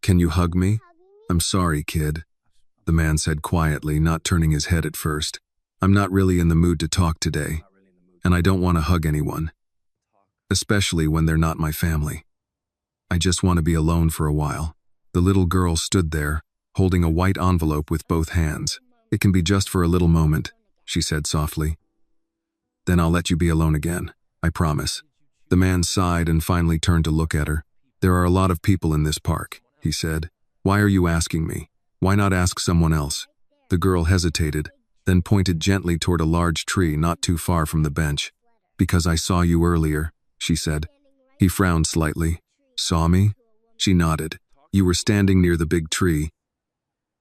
Can you hug me? I'm sorry, kid, the man said quietly, not turning his head at first. I'm not really in the mood to talk today, and I don't want to hug anyone, especially when they're not my family. I just want to be alone for a while. The little girl stood there, holding a white envelope with both hands. It can be just for a little moment, she said softly. Then I'll let you be alone again, I promise. The man sighed and finally turned to look at her. There are a lot of people in this park, he said. Why are you asking me? Why not ask someone else? The girl hesitated, then pointed gently toward a large tree not too far from the bench. Because I saw you earlier, she said. He frowned slightly. Saw me? She nodded. You were standing near the big tree.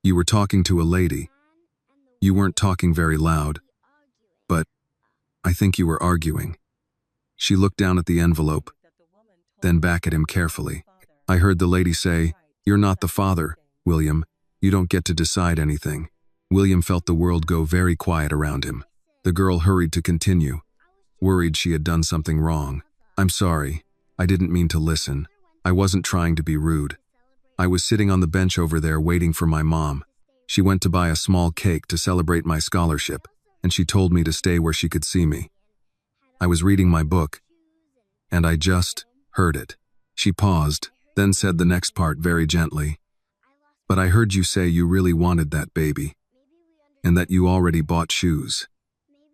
You were talking to a lady. You weren't talking very loud, but I think you were arguing. She looked down at the envelope, then back at him carefully. I heard the lady say, "You're not the father, William. You don't get to decide anything." William felt the world go very quiet around him. The girl hurried to continue, worried she had done something wrong. I'm sorry. I didn't mean to listen. I wasn't trying to be rude. I was sitting on the bench over there waiting for my mom. She went to buy a small cake to celebrate my scholarship, and she told me to stay where she could see me. I was reading my book, and I just heard it. She paused, then said the next part very gently. But I heard you say you really wanted that baby, and that you already bought shoes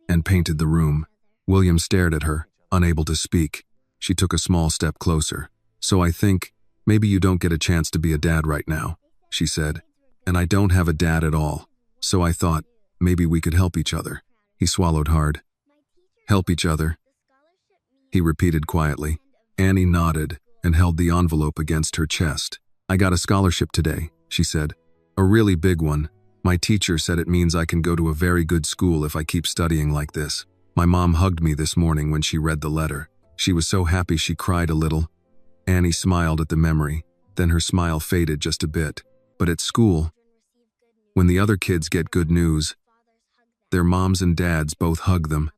and painted the room. William stared at her, unable to speak. She took a small step closer. So I think, maybe you don't get a chance to be a dad right now, she said. And I don't have a dad at all. So I thought, maybe we could help each other. He swallowed hard. Help each other? He repeated quietly. Annie nodded and held the envelope against her chest. I got a scholarship today, she said. A really big one. My teacher said it means I can go to a very good school if I keep studying like this. My mom hugged me this morning when she read the letter. She was so happy she cried a little. Annie smiled at the memory, then her smile faded just a bit. But at school, when the other kids get good news, their moms and dads both hug them.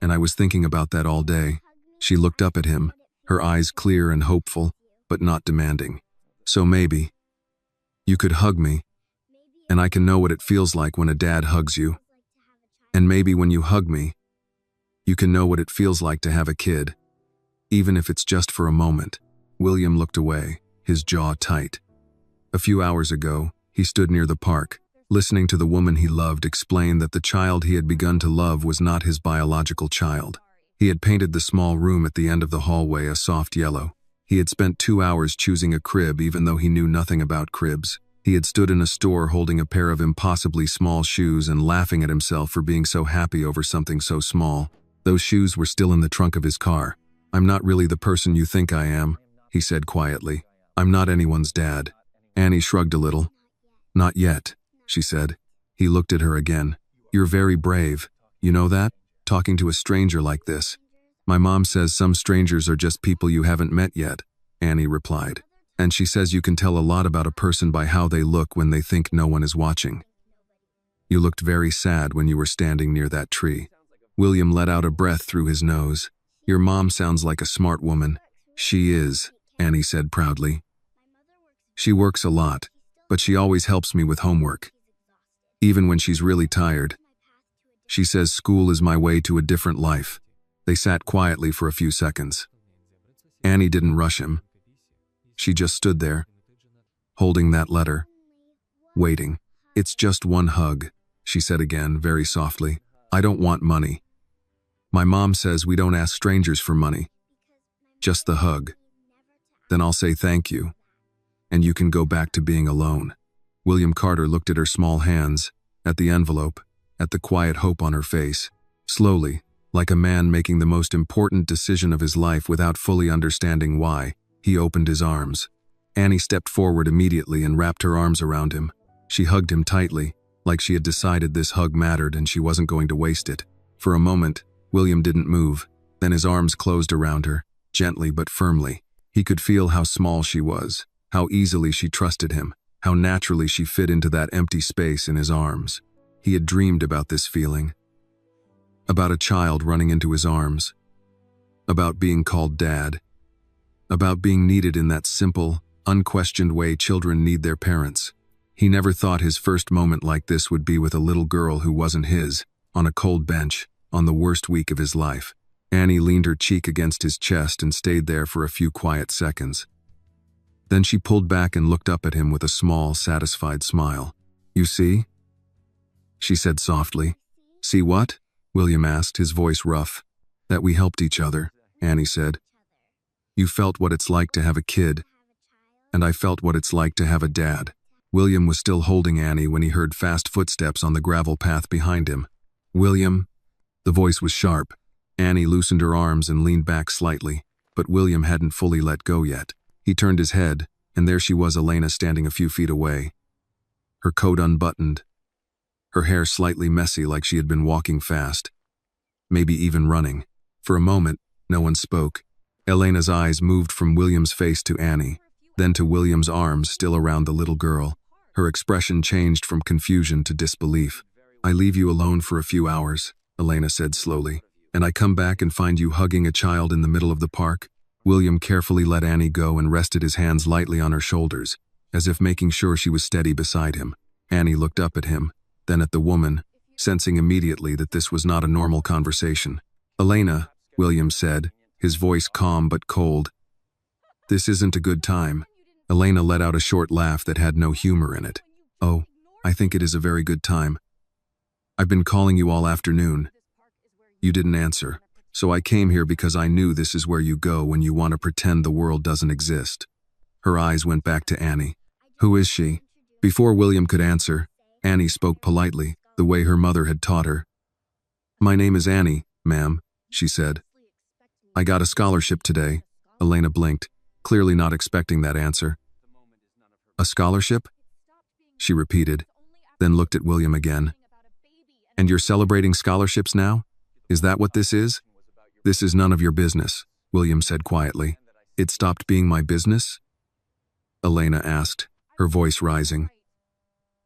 And I was thinking about that all day. She looked up at him, her eyes clear and hopeful, but not demanding. So maybe you could hug me, and I can know what it feels like when a dad hugs you. And maybe when you hug me, you can know what it feels like to have a kid, even if it's just for a moment. William looked away, his jaw tight. A few hours ago, he stood near the park, listening to the woman he loved explain that the child he had begun to love was not his biological child. He had painted the small room at the end of the hallway a soft yellow. He had spent 2 hours choosing a crib even though he knew nothing about cribs. He had stood in a store holding a pair of impossibly small shoes and laughing at himself for being so happy over something so small. Those shoes were still in the trunk of his car. I'm not really the person you think I am, he said quietly. I'm not anyone's dad. Annie shrugged a little. Not yet, she said. He looked at her again. You're very brave. You know that? Talking to a stranger like this. My mom says some strangers are just people you haven't met yet, Annie replied. And she says you can tell a lot about a person by how they look when they think no one is watching. You looked very sad when you were standing near that tree. William let out a breath through his nose. Your mom sounds like a smart woman. She is, Annie said proudly. She works a lot, but she always helps me with homework, even when she's really tired. She says school is my way to a different life. They sat quietly for a few seconds. Annie didn't rush him. She just stood there, holding that letter, waiting. It's just one hug, she said again, very softly. I don't want money. My mom says we don't ask strangers for money. Just the hug. Then I'll say thank you, and you can go back to being alone. William Carter looked at her small hands, at the envelope, at the quiet hope on her face. Slowly, like a man making the most important decision of his life without fully understanding why, he opened his arms. Annie stepped forward immediately and wrapped her arms around him. She hugged him tightly, like she had decided this hug mattered and she wasn't going to waste it. For a moment, William didn't move. Then his arms closed around her, gently but firmly. He could feel how small she was, how easily she trusted him, how naturally she fit into that empty space in his arms. He had dreamed about this feeling. About a child running into his arms. About being called Dad. About being needed in that simple, unquestioned way children need their parents. He never thought his first moment like this would be with a little girl who wasn't his, on a cold bench, on the worst week of his life. Annie leaned her cheek against his chest and stayed there for a few quiet seconds. Then she pulled back and looked up at him with a small, satisfied smile. "You see?" she said softly. "See what?" William asked, his voice rough. "That we helped each other," Annie said. "You felt what it's like to have a kid, and I felt what it's like to have a dad." William was still holding Annie when he heard fast footsteps on the gravel path behind him. "William?" The voice was sharp. Annie loosened her arms and leaned back slightly, but William hadn't fully let go yet. He turned his head, and there she was, Elena, standing a few feet away. Her coat unbuttoned, her hair slightly messy like she had been walking fast, maybe even running. For a moment, no one spoke. Elena's eyes moved from William's face to Annie, then to William's arms still around the little girl. Her expression changed from confusion to disbelief. "I leave you alone for a few hours," Elena said slowly, "and I come back and find you hugging a child in the middle of the park." William carefully let Annie go and rested his hands lightly on her shoulders, as if making sure she was steady beside him. Annie looked up at him, then at the woman, sensing immediately that this was not a normal conversation. "Elena," William said, his voice calm but cold, "this isn't a good time." Elena let out a short laugh that had no humor in it. "Oh, I think it is a very good time. I've been calling you all afternoon. You didn't answer, so I came here because I knew this is where you go when you want to pretend the world doesn't exist." Her eyes went back to Annie. "Who is she?" Before William could answer, Annie spoke politely, the way her mother had taught her. "My name is Annie, ma'am," she said. "I got a scholarship today." Elena blinked, clearly not expecting that answer. "A scholarship?" she repeated, then looked at William again. "And you're celebrating scholarships now? Is that what this is?" "This is none of your business," William said quietly. "It stopped being my business?" Elena asked, her voice rising.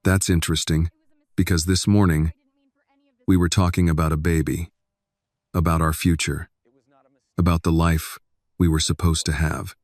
"That's interesting, because this morning, we were talking about a baby, about our future, about the life we were supposed to have."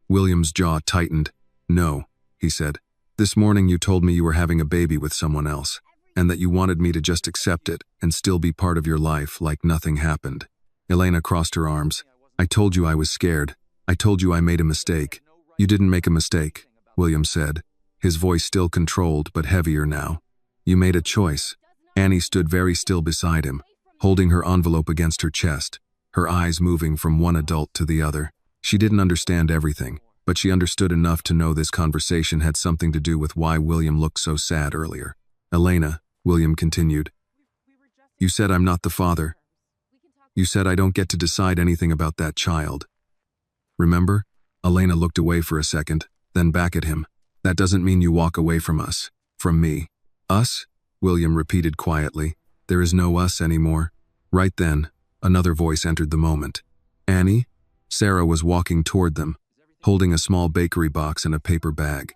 William's jaw tightened. "No," he said. "This morning you told me you were having a baby with someone else, and that you wanted me to just accept it and still be part of your life like nothing happened." Elena crossed her arms. "I told you I was scared. I told you I made a mistake." "You didn't make a mistake," William said, his voice still controlled but heavier now. "You made a choice." Annie stood very still beside him, holding her envelope against her chest, her eyes moving from one adult to the other. She didn't understand everything, but she understood enough to know this conversation had something to do with why William looked so sad earlier. "Elena," William continued, "you said I'm not the father. You said I don't get to decide anything about that child. Remember?" Elena looked away for a second, then back at him. "That doesn't mean you walk away from us, from me." "Us?" William repeated quietly. "There is no us anymore." Right then, another voice entered the moment. "Annie?" Sarah was walking toward them, holding a small bakery box and a paper bag.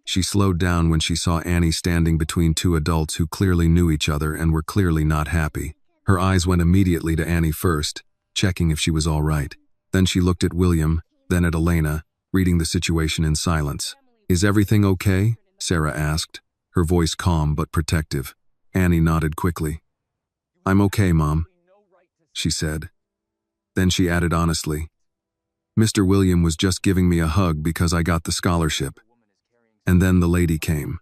She slowed down when she saw Annie standing between two adults who clearly knew each other and were clearly not happy. Her eyes went immediately to Annie first, checking if she was all right. Then she looked at William, then at Elena, reading the situation in silence. "Is everything okay?" Sarah asked, her voice calm but protective. Annie nodded quickly. "I'm okay, Mom," she said. Then she added honestly, "Mr. William was just giving me a hug because I got the scholarship. And then the lady came."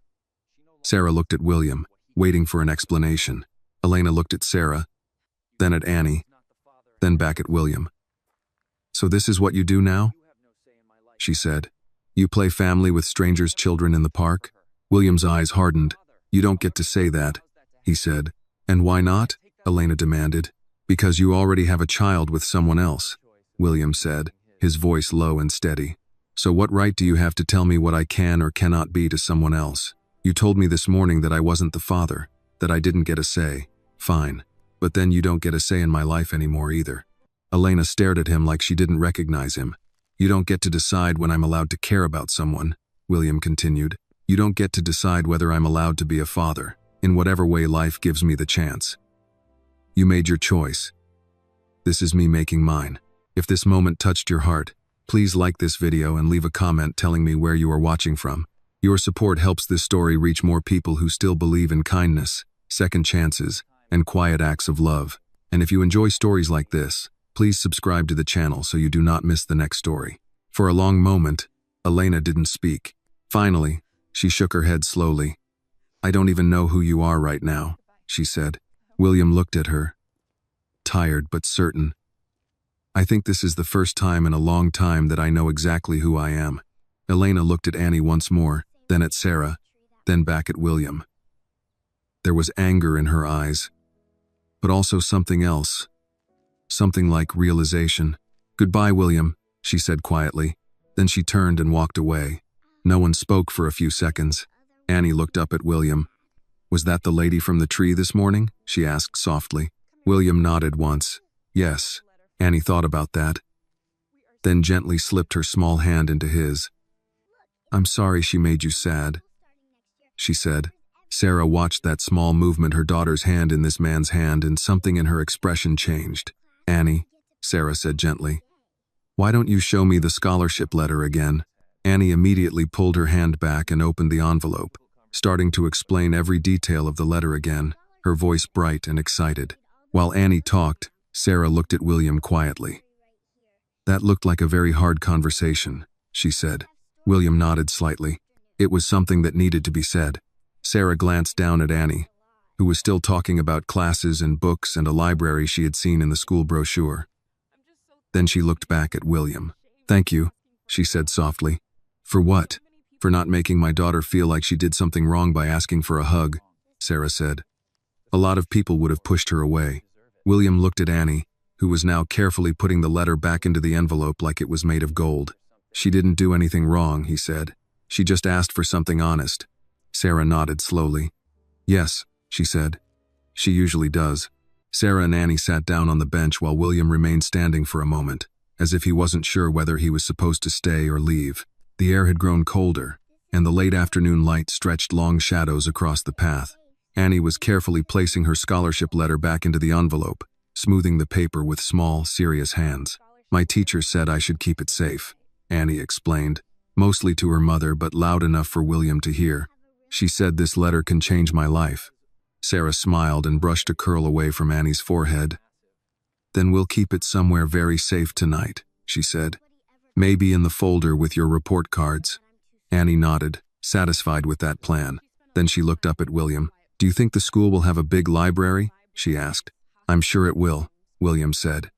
Sarah looked at William, waiting for an explanation. Elena looked at Sarah, then at Annie, then back at William. "So this is what you do now?" she said. "You play family with strangers' children in the park?" William's eyes hardened. "You don't get to say that," he said. "And why not?" Elena demanded. "Because you already have a child with someone else," William said, his voice low and steady. "So what right do you have to tell me what I can or cannot be to someone else? You told me this morning that I wasn't the father, that I didn't get a say. Fine. But then you don't get a say in my life anymore either." Elena stared at him like she didn't recognize him. "You don't get to decide when I'm allowed to care about someone," William continued. "You don't get to decide whether I'm allowed to be a father, in whatever way life gives me the chance. You made your choice. This is me making mine. If this moment touched your heart, Please like this video and leave a comment telling me where you are watching from. Your support helps this story reach more people who still believe in kindness, second chances, and quiet acts of love. And if you enjoy stories like this, please subscribe to the channel so you do not miss the next story. For a long moment, Elena didn't speak. Finally, she shook her head slowly. I don't even know who you are right now, she said. William looked at her, tired but certain. I think this is the first time in a long time that I know exactly who I am. Elena looked at Annie once more, then at Sarah, then back at William. There was anger in her eyes, but also something else. Something like realization. Goodbye, William, she said quietly. Then she turned and walked away. No one spoke for a few seconds. Annie looked up at William. Was that the lady from the tree this morning? She asked softly. William nodded once. Yes. Annie thought about that, then gently slipped her small hand into his. I'm sorry she made you sad, she said. Sarah watched that small movement, her daughter's hand in this man's hand, and something in her expression changed. Annie, Sarah said gently, why don't you show me the scholarship letter again? Annie immediately pulled her hand back and opened the envelope, starting to explain every detail of the letter again, her voice bright and excited. While Annie talked, Sarah looked at William quietly. That looked like a very hard conversation, she said. William nodded slightly. It was something that needed to be said. Sarah glanced down at Annie, who was still talking about classes and books and a library she had seen in the school brochure. Then she looked back at William. Thank you, she said softly. For what? For not making my daughter feel like she did something wrong by asking for a hug, Sarah said. A lot of people would have pushed her away. William looked at Annie, who was now carefully putting the letter back into the envelope like it was made of gold. She didn't do anything wrong, he said. She just asked for something honest. Sarah nodded slowly. Yes, she said. She usually does. Sarah and Annie sat down on the bench while William remained standing for a moment, as if he wasn't sure whether he was supposed to stay or leave. The air had grown colder, and the late afternoon light stretched long shadows across the path. Annie was carefully placing her scholarship letter back into the envelope, smoothing the paper with small, serious hands. My teacher said I should keep it safe, Annie explained, mostly to her mother but loud enough for William to hear. She said this letter can change my life. Sarah smiled and brushed a curl away from Annie's forehead. Then we'll keep it somewhere very safe tonight, she said. Maybe in the folder with your report cards. Annie nodded, satisfied with that plan. Then she looked up at William. Do you think the school will have a big library? She asked. I'm sure it will, William said.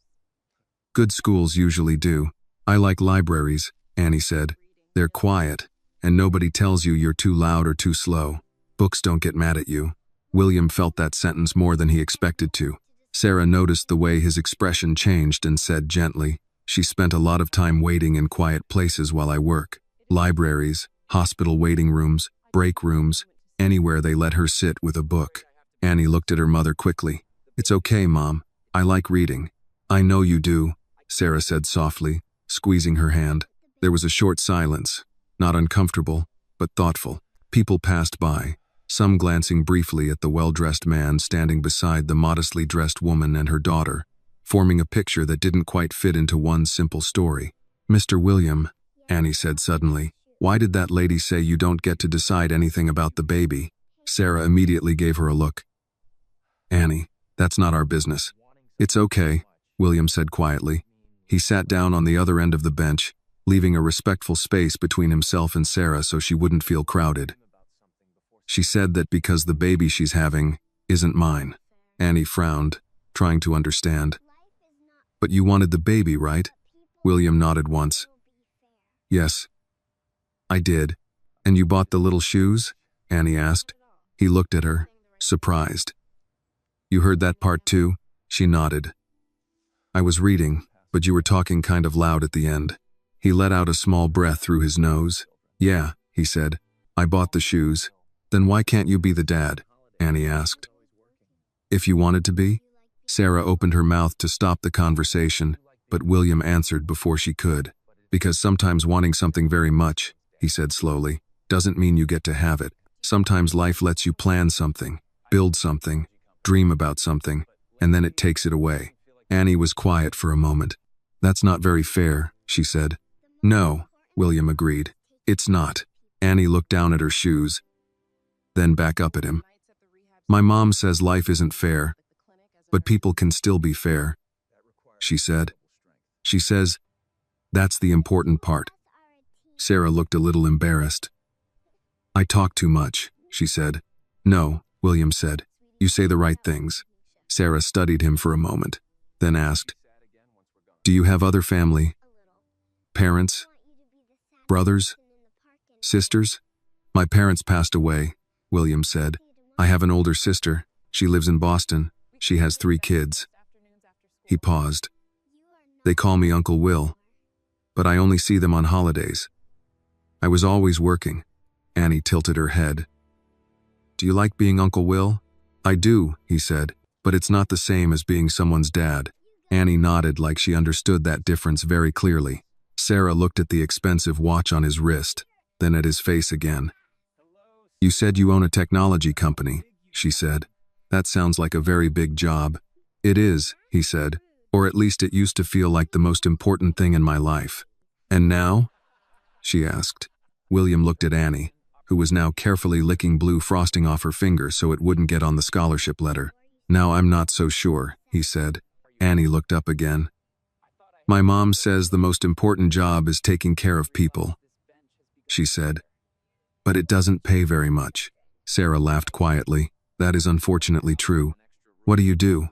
Good schools usually do. I like libraries, Annie said. They're quiet, and nobody tells you you're too loud or too slow. Books don't get mad at you. William felt that sentence more than he expected to. Sarah noticed the way his expression changed and said gently, she spent a lot of time waiting in quiet places while I work. Libraries, hospital waiting rooms, break rooms, anywhere they let her sit with a book. Annie looked at her mother quickly. It's okay, Mom. I like reading. I know you do, Sarah said softly, squeezing her hand. There was a short silence, not uncomfortable, but thoughtful. People passed by, some glancing briefly at the well-dressed man standing beside the modestly dressed woman and her daughter, forming a picture that didn't quite fit into one simple story. Mr. William, Annie said suddenly, why did that lady say you don't get to decide anything about the baby? Sarah immediately gave her a look. Annie, that's not our business. It's okay, William said quietly. He sat down on the other end of the bench, leaving a respectful space between himself and Sarah so she wouldn't feel crowded. She said that because the baby she's having isn't mine. Annie frowned, trying to understand. But you wanted the baby, right? William nodded once. Yes, I did. And you bought the little shoes? Annie asked. He looked at her, surprised. You heard that part too? She nodded. I was reading, but you were talking kind of loud at the end. He let out a small breath through his nose. Yeah, he said. I bought the shoes. Then why can't you be the dad? Annie asked. If you wanted to be? Sarah opened her mouth to stop the conversation, but William answered before she could. Because sometimes wanting something very much, he said slowly, doesn't mean you get to have it. Sometimes life lets you plan something, build something, dream about something, and then it takes it away. Annie was quiet for a moment. That's not very fair, she said. No, William agreed. It's not. Annie looked down at her shoes, then back up at him. My mom says life isn't fair, but people can still be fair, she said. She says, that's the important part. Sarah looked a little embarrassed. I talk too much, she said. No, William said. You say the right things. Sarah studied him for a moment, then asked, do you have other family? Parents? Brothers? Sisters? My parents passed away, William said. I have an older sister. She lives in Boston. She has 3 kids. He paused. They call me Uncle Will, but I only see them on holidays. I was always working. Annie tilted her head. Do you like being Uncle Will? I do, he said, but it's not the same as being someone's dad. Annie nodded like she understood that difference very clearly. Sarah looked at the expensive watch on his wrist, then at his face again. You said you own a technology company, she said. That sounds like a very big job. It is, he said, or at least it used to feel like the most important thing in my life. And now? She asked. William looked at Annie, who was now carefully licking blue frosting off her finger so it wouldn't get on the scholarship letter. Now I'm not so sure, he said. Annie looked up again. My mom says the most important job is taking care of people, she said. But it doesn't pay very much. Sarah laughed quietly. That is unfortunately true. What do you do?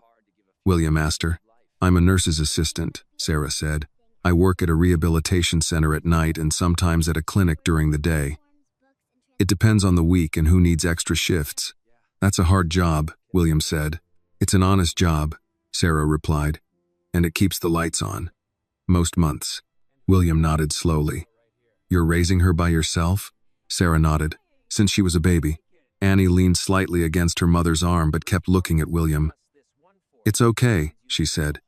William asked her. I'm a nurse's assistant, Sarah said. I work at a rehabilitation center at night and sometimes at a clinic during the day. It depends on the week and who needs extra shifts. That's a hard job, William said. It's an honest job, Sarah replied. And it keeps the lights on. Most months. William nodded slowly. You're raising her by yourself? Sarah nodded. Since she was a baby. Annie leaned slightly against her mother's arm but kept looking at William. It's okay, she said.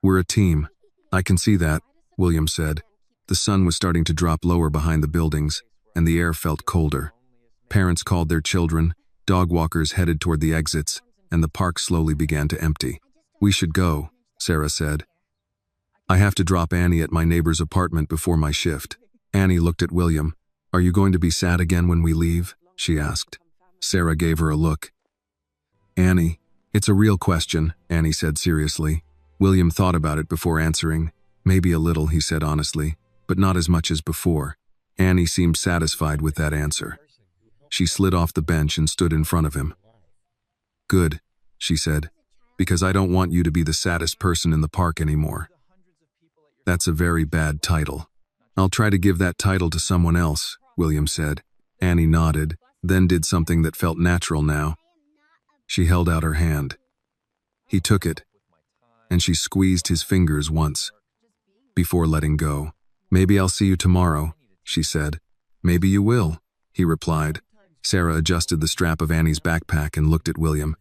We're a team. I can see that, William said. The sun was starting to drop lower behind the buildings, and the air felt colder. Parents called their children, dog walkers headed toward the exits, and the park slowly began to empty. We should go, Sarah said. I have to drop Annie at my neighbor's apartment before my shift. Annie looked at William. Are you going to be sad again when we leave? She asked. Sarah gave her a look. Annie, it's a real question, Annie said seriously. William thought about it before answering. Maybe a little, he said honestly, but not as much as before. Annie seemed satisfied with that answer. She slid off the bench and stood in front of him. Good, she said, because I don't want you to be the saddest person in the park anymore. That's a very bad title. I'll try to give that title to someone else, William said. Annie nodded, then did something that felt natural now. She held out her hand. He took it, and she squeezed his fingers once, before letting go. Maybe I'll see you tomorrow, she said. Maybe you will, he replied. Sarah adjusted the strap of Annie's backpack and looked at William.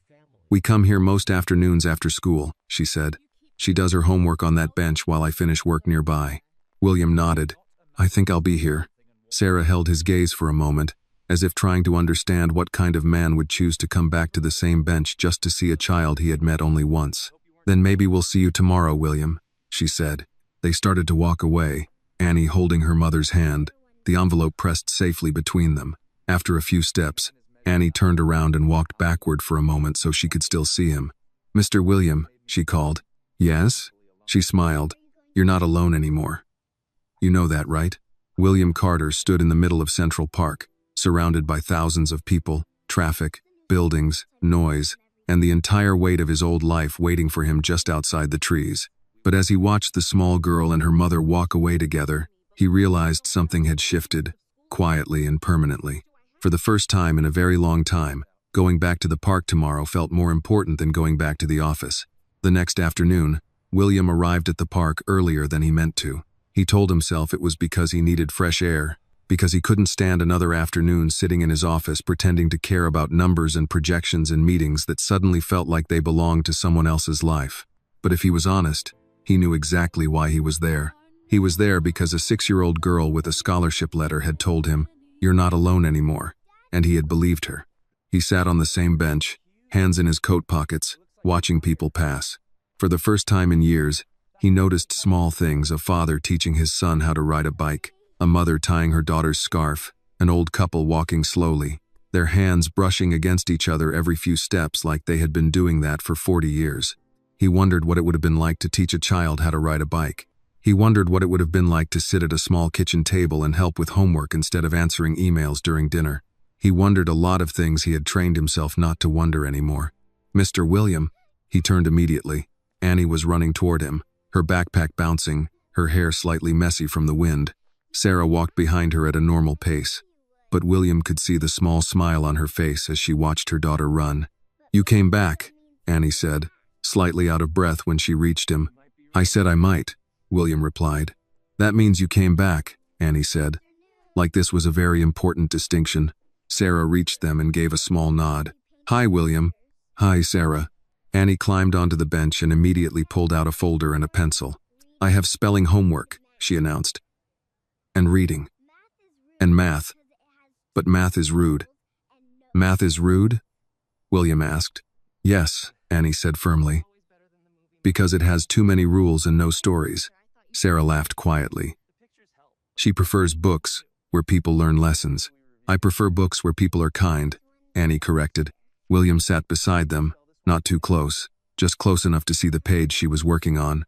We come here most afternoons after school, she said. She does her homework on that bench while I finish work nearby. William nodded. I think I'll be here. Sarah held his gaze for a moment, as if trying to understand what kind of man would choose to come back to the same bench just to see a child he had met only once. Then maybe we'll see you tomorrow, William, she said. They started to walk away, Annie holding her mother's hand, the envelope pressed safely between them. After a few steps, Annie turned around and walked backward for a moment so she could still see him. Mr. William, she called. Yes? She smiled. You're not alone anymore. You know that, right? William Carter stood in the middle of Central Park, surrounded by thousands of people, traffic, buildings, noise, and the entire weight of his old life waiting for him just outside the trees. But as he watched the small girl and her mother walk away together, he realized something had shifted, quietly and permanently. For the first time in a very long time, going back to the park tomorrow felt more important than going back to the office. The next afternoon, William arrived at the park earlier than he meant to. He told himself it was because he needed fresh air, because he couldn't stand another afternoon sitting in his office pretending to care about numbers and projections and meetings that suddenly felt like they belonged to someone else's life. But if he was honest, he knew exactly why he was there. He was there because a 6-year-old girl with a scholarship letter had told him, "You're not alone anymore," and he had believed her. He sat on the same bench, hands in his coat pockets, watching people pass. For the first time in years, He noticed small things: a father teaching his son how to ride a bike, a mother tying her daughter's scarf, an old couple walking slowly, their hands brushing against each other every few steps like they had been doing that for 40 years. He wondered what it would have been like to teach a child how to ride a bike. He wondered what it would have been like to sit at a small kitchen table and help with homework instead of answering emails during dinner. He wondered a lot of things he had trained himself not to wonder anymore. "Mr. William," he turned immediately. Annie was running toward him, her backpack bouncing, her hair slightly messy from the wind. Sarah walked behind her at a normal pace, but William could see the small smile on her face as she watched her daughter run. "You came back," Annie said, slightly out of breath when she reached him. "I said I might," William replied. "That means you came back," Annie said. Like this was a very important distinction. Sarah reached them and gave a small nod. "Hi, William." "Hi, Sarah." Annie climbed onto the bench and immediately pulled out a folder and a pencil. "I have spelling homework," she announced. "And reading. And math. But math is rude." "Math is rude?" William asked. "Yes," Annie said firmly. "Because it has too many rules and no stories." Sarah laughed quietly. "She prefers books where people learn lessons. I prefer books where people are kind," Annie corrected. William sat beside them, not too close, just close enough to see the page she was working on.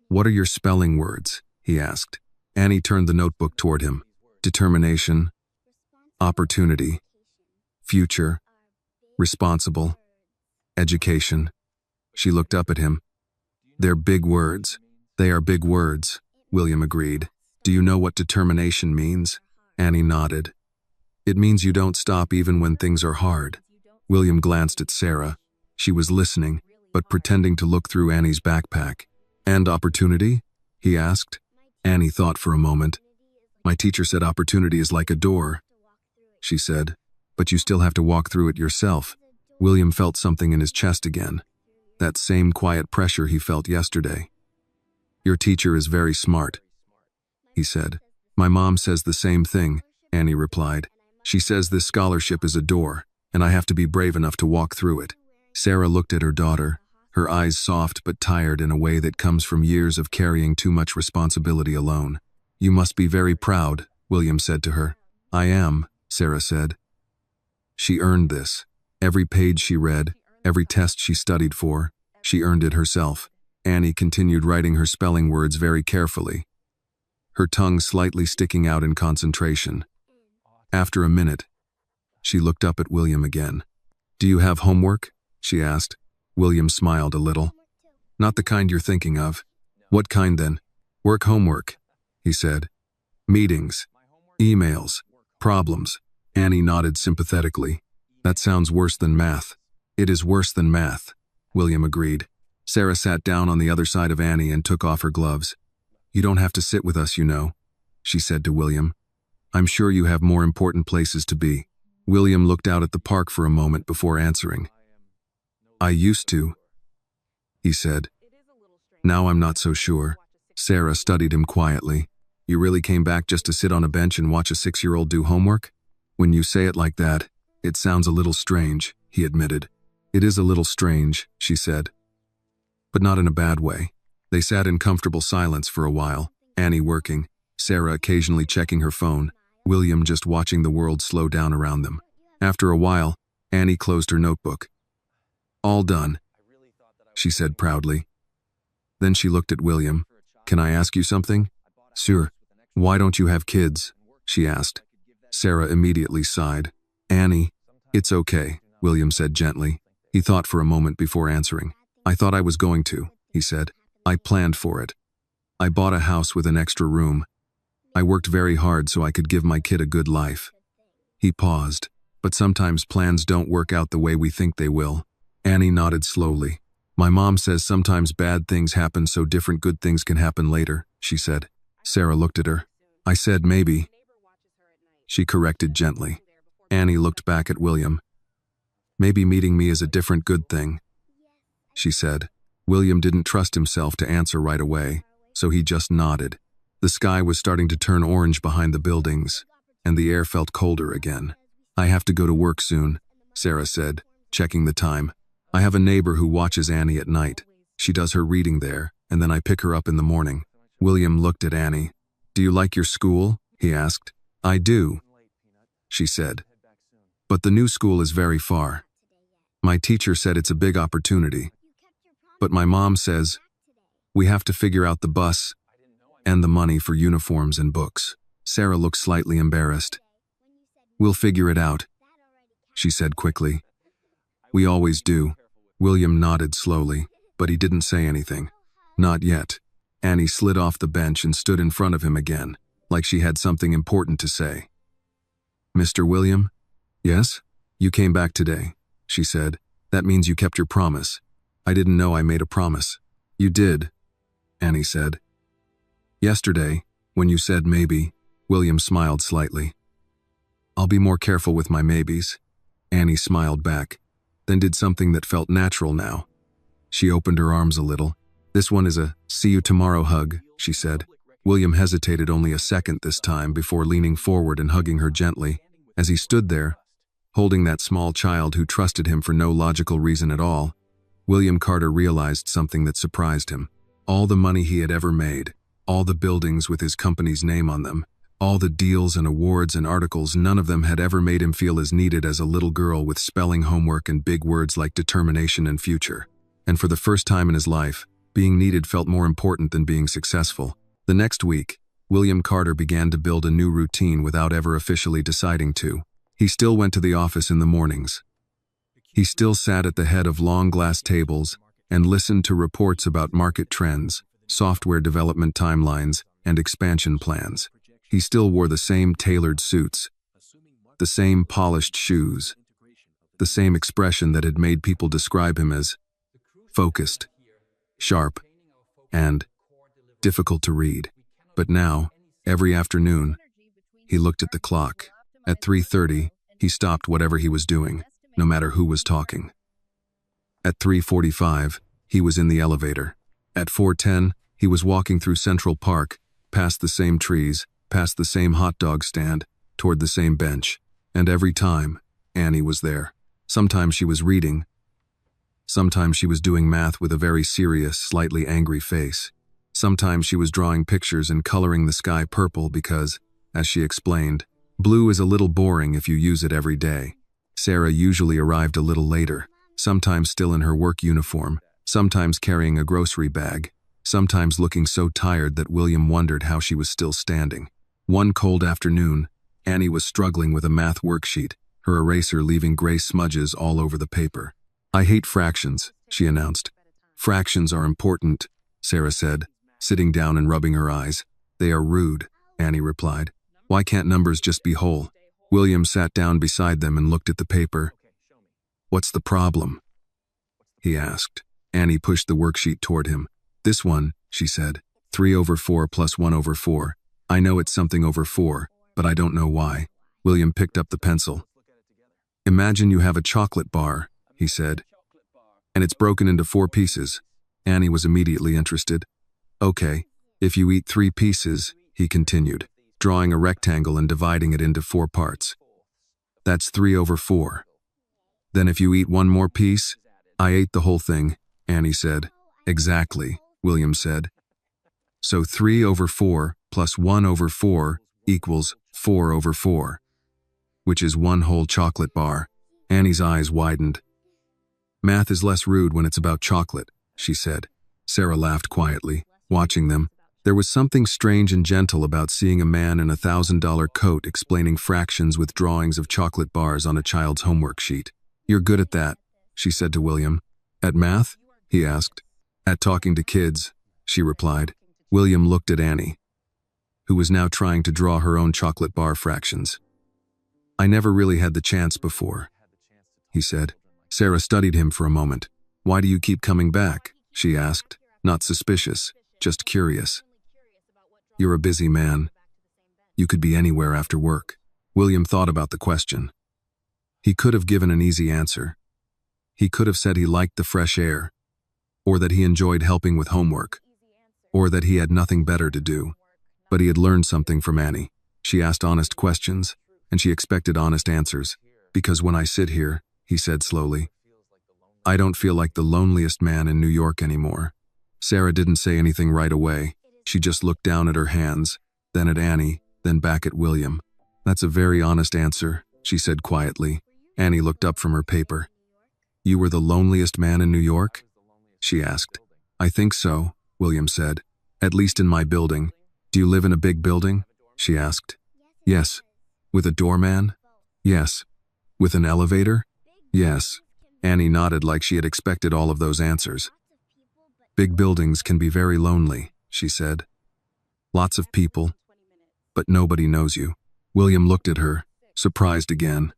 "What are your spelling words?" he asked. Annie turned the notebook toward him. "Determination, opportunity, future, responsible, education." She looked up at him. "They're big words." "They are big words," William agreed. "Do you know what determination means?" Annie nodded. "It means you don't stop even when things are hard." William glanced at Sarah. She was listening, but pretending to look through Annie's backpack. "And opportunity?" he asked. Annie thought for a moment. "My teacher said opportunity is like a door," she said. "But you still have to walk through it yourself." William felt something in his chest again. That same quiet pressure he felt yesterday. "Your teacher is very smart," he said. "My mom says the same thing," Annie replied. "She says this scholarship is a door, and I have to be brave enough to walk through it." Sarah looked at her daughter, her eyes soft but tired in a way that comes from years of carrying too much responsibility alone. "You must be very proud," William said to her. "I am," Sarah said. "She earned this. Every page she read, every test she studied for, she earned it herself." Annie continued writing her spelling words very carefully, her tongue slightly sticking out in concentration. After a minute, she looked up at William again. "Do you have homework?" she asked. William smiled a little. "Not the kind you're thinking of." "What kind then?" "Work homework," he said. "Meetings, emails, problems." Annie nodded sympathetically. "That sounds worse than math." "It is worse than math," William agreed. Sarah sat down on the other side of Annie and took off her gloves. "You don't have to sit with us, you know," she said to William. "I'm sure you have more important places to be." William looked out at the park for a moment before answering. "I used to," he said. "Now I'm not so sure." Sarah studied him quietly. "You really came back just to sit on a bench and watch a 6-year-old do homework?" "When you say it like that, it sounds a little strange," he admitted. "It is a little strange," she said. "But not in a bad way." They sat in comfortable silence for a while, Annie working, Sarah occasionally checking her phone, William just watching the world slow down around them. After a while, Annie closed her notebook. "All done," she said proudly. Then she looked at William. "Can I ask you something?" "Sure." "Why don't you have kids?" she asked. Sarah immediately sighed. "Annie." "It's okay," William said gently. He thought for a moment before answering. "I thought I was going to," he said. "I planned for it. I bought a house with an extra room. I worked very hard so I could give my kid a good life." He paused. "But sometimes plans don't work out the way we think they will." Annie nodded slowly. "My mom says sometimes bad things happen so different good things can happen later," she said. Sarah looked at her. "I said maybe," she corrected gently. Annie looked back at William. "Maybe meeting me is a different good thing," she said. William didn't trust himself to answer right away, so he just nodded. The sky was starting to turn orange behind the buildings, and the air felt colder again. "I have to go to work soon," Sarah said, checking the time. "I have a neighbor who watches Annie at night. She does her reading there, and then I pick her up in the morning. William looked at Annie. Do you like your school? He asked. I do, she said. But the new school is very far. My teacher said it's a big opportunity. But my mom says we have to figure out the bus and the money for uniforms and books. Sarah looked slightly embarrassed. We'll figure it out, she said quickly. We always do. William nodded slowly, but he didn't say anything. Not yet. Annie slid off the bench and stood in front of him again, like she had something important to say. Mr. William? Yes? You came back today, she said. That means you kept your promise. I didn't know I made a promise. You did, Annie said. Yesterday, when you said maybe, William smiled slightly. I'll be more careful with my maybes. Annie smiled back, then did something that felt natural now. She opened her arms a little. This one is a see you tomorrow hug, she said. William hesitated only a second this time before leaning forward and hugging her gently. As he stood there, holding that small child who trusted him for no logical reason at all, William Carter realized something that surprised him. All the money he had ever made, all the buildings with his company's name on them, all the deals and awards and articles, none of them had ever made him feel as needed as a little girl with spelling homework and big words like determination and future. And for the first time in his life, being needed felt more important than being successful. The next week, William Carter began to build a new routine without ever officially deciding to. He still went to the office in the mornings. He still sat at the head of long glass tables and listened to reports about market trends, software development timelines, and expansion plans. He still wore the same tailored suits, the same polished shoes, the same expression that had made people describe him as focused, sharp, and difficult to read. But now, every afternoon, he looked at the clock. At 3:30, he stopped whatever he was doing, no matter who was talking. At 3:45, he was in the elevator. At 4:10, he was walking through Central Park, past the same trees, past the same hot dog stand, toward the same bench. And every time, Annie was there. Sometimes she was reading. Sometimes she was doing math with a very serious, slightly angry face. Sometimes she was drawing pictures and coloring the sky purple because, as she explained, blue is a little boring if you use it every day. Sarah usually arrived a little later, sometimes still in her work uniform, sometimes carrying a grocery bag, sometimes looking so tired that William wondered how she was still standing. One cold afternoon, Annie was struggling with a math worksheet, her eraser leaving gray smudges all over the paper. I hate fractions, she announced. Fractions are important, Sarah said, sitting down and rubbing her eyes. They are rude, Annie replied. Why can't numbers just be whole? William sat down beside them and looked at the paper. What's the problem? He asked. Annie pushed the worksheet toward him. This one, she said. 3/4 plus 1/4. I know it's something over 4, but I don't know why. William picked up the pencil. Imagine you have a chocolate bar, he said, and it's broken into 4 pieces. Annie was immediately interested. Okay, if you eat 3 pieces, he continued, drawing a rectangle and dividing it into 4 parts. That's 3/4. Then if you eat 1 more piece, I ate the whole thing, Annie said. Exactly, William said. So 3/4 plus 1/4 equals 4/4, which is 1 whole chocolate bar. Annie's eyes widened. Math is less rude when it's about chocolate, she said. Sarah laughed quietly, watching them. There was something strange and gentle about seeing a man in a $1,000 coat explaining fractions with drawings of chocolate bars on a child's homework sheet. You're good at that, she said to William. At math? He asked. At talking to kids, she replied. William looked at Annie, who was now trying to draw her own chocolate bar fractions. I never really had the chance before, he said. Sarah studied him for a moment. Why do you keep coming back? She asked, not suspicious, just curious. You're a busy man. You could be anywhere after work. William thought about the question. He could have given an easy answer. He could have said he liked the fresh air, or that he enjoyed helping with homework, or that he had nothing better to do. But he had learned something from Annie. She asked honest questions, and she expected honest answers. Because when I sit here, he said slowly, I don't feel like the loneliest man in New York anymore. Sarah didn't say anything right away. She just looked down at her hands, then at Annie, then back at William. "That's a very honest answer," she said quietly. Annie looked up from her paper. "You were the loneliest man in New York?" she asked. "I think so," William said. "At least in my building." "Do you live in a big building?" she asked. "Yes." "With a doorman?" "Yes." "With an elevator?" "Yes." Annie nodded like she had expected all of those answers. "Big buildings can be very lonely," she said. "Lots of people, but nobody knows you." William looked at her, surprised again.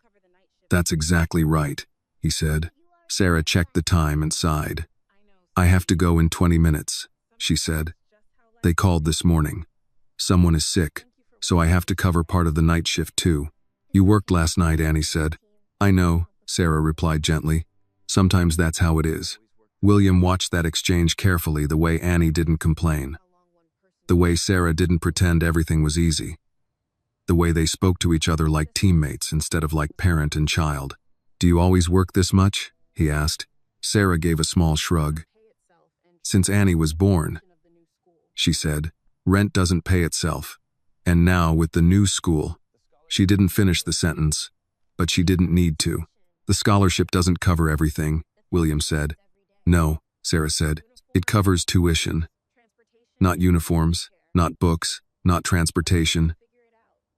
"That's exactly right," he said. Sarah checked the time and sighed. "I have to go in 20 minutes, she said. "They called this morning. Someone is sick, so I have to cover part of the night shift too." "You worked last night," Annie said. "I know," Sarah replied gently. "Sometimes that's how it is." William watched that exchange carefully, the way Annie didn't complain. The way Sarah didn't pretend everything was easy. The way they spoke to each other like teammates instead of like parent and child. "Do you always work this much?" he asked. Sarah gave a small shrug. "Since Annie was born," she said. "Rent doesn't pay itself. And now with the new school." She didn't finish the sentence, but she didn't need to. "The scholarship doesn't cover everything," William said. "No," Sarah said. "It covers tuition. Not uniforms, not books, not transportation,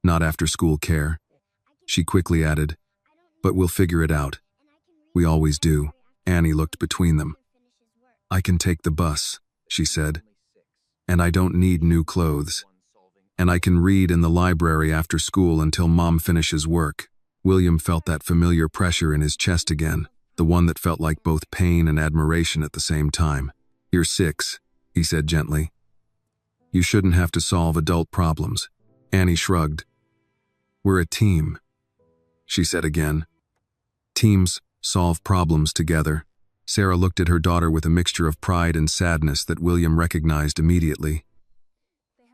not after-school care." She quickly added, "But we'll figure it out. We always do." Annie looked between them. "I can take the bus," she said. "And I don't need new clothes. And I can read in the library after school until Mom finishes work." William felt that familiar pressure in his chest again, the one that felt like both pain and admiration at the same time. "You're 6, he said gently. "You shouldn't have to solve adult problems." Annie shrugged. "We're a team," she said again. "Teams solve problems together." Sarah looked at her daughter with a mixture of pride and sadness that William recognized immediately.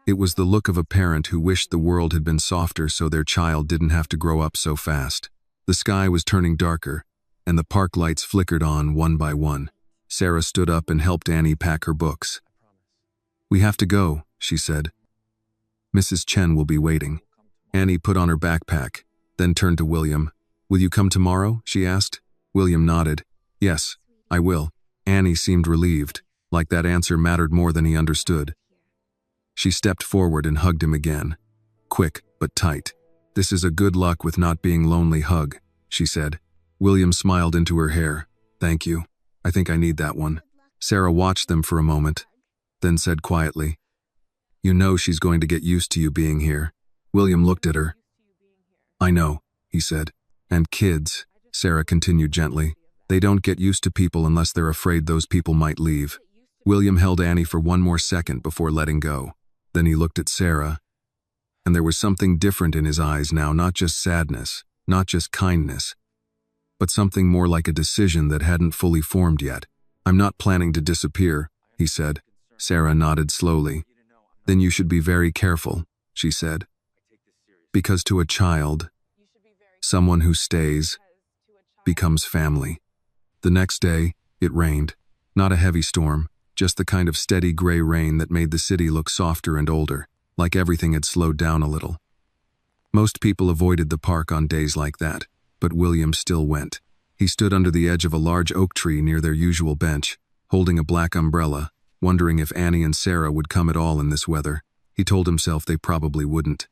It was the look of a parent who wished the world had been softer so their child didn't have to grow up so fast. The sky was turning darker, and the park lights flickered on one by one. Sarah stood up and helped Annie pack her books. "We have to go," she said. "Mrs. Chen will be waiting." Annie put on her backpack, then turned to William. "Will you come tomorrow?" she asked. William nodded. "Yes, I will." Annie seemed relieved, like that answer mattered more than he understood. She stepped forward and hugged him again. Quick, but tight. "This is a good luck with not being lonely hug," she said. William smiled into her hair. "Thank you. I think I need that one." Sarah watched them for a moment, then said quietly, "You know she's going to get used to you being here." William looked at her. "I know," he said. "And kids," Sarah continued gently, "they don't get used to people unless they're afraid those people might leave." William held Annie for one more second before letting go. Then he looked at Sarah, and there was something different in his eyes now, not just sadness, not just kindness, but something more like a decision that hadn't fully formed yet. "I'm not planning to disappear," he said. Sarah nodded slowly. "Then you should be very careful," she said. "Because to a child, someone who stays becomes family." The next day, it rained. Not a heavy storm, just the kind of steady gray rain that made the city look softer and older, like everything had slowed down a little. Most people avoided the park on days like that, but William still went. He stood under the edge of a large oak tree near their usual bench, holding a black umbrella, wondering if Annie and Sarah would come at all in this weather. He told himself they probably wouldn't.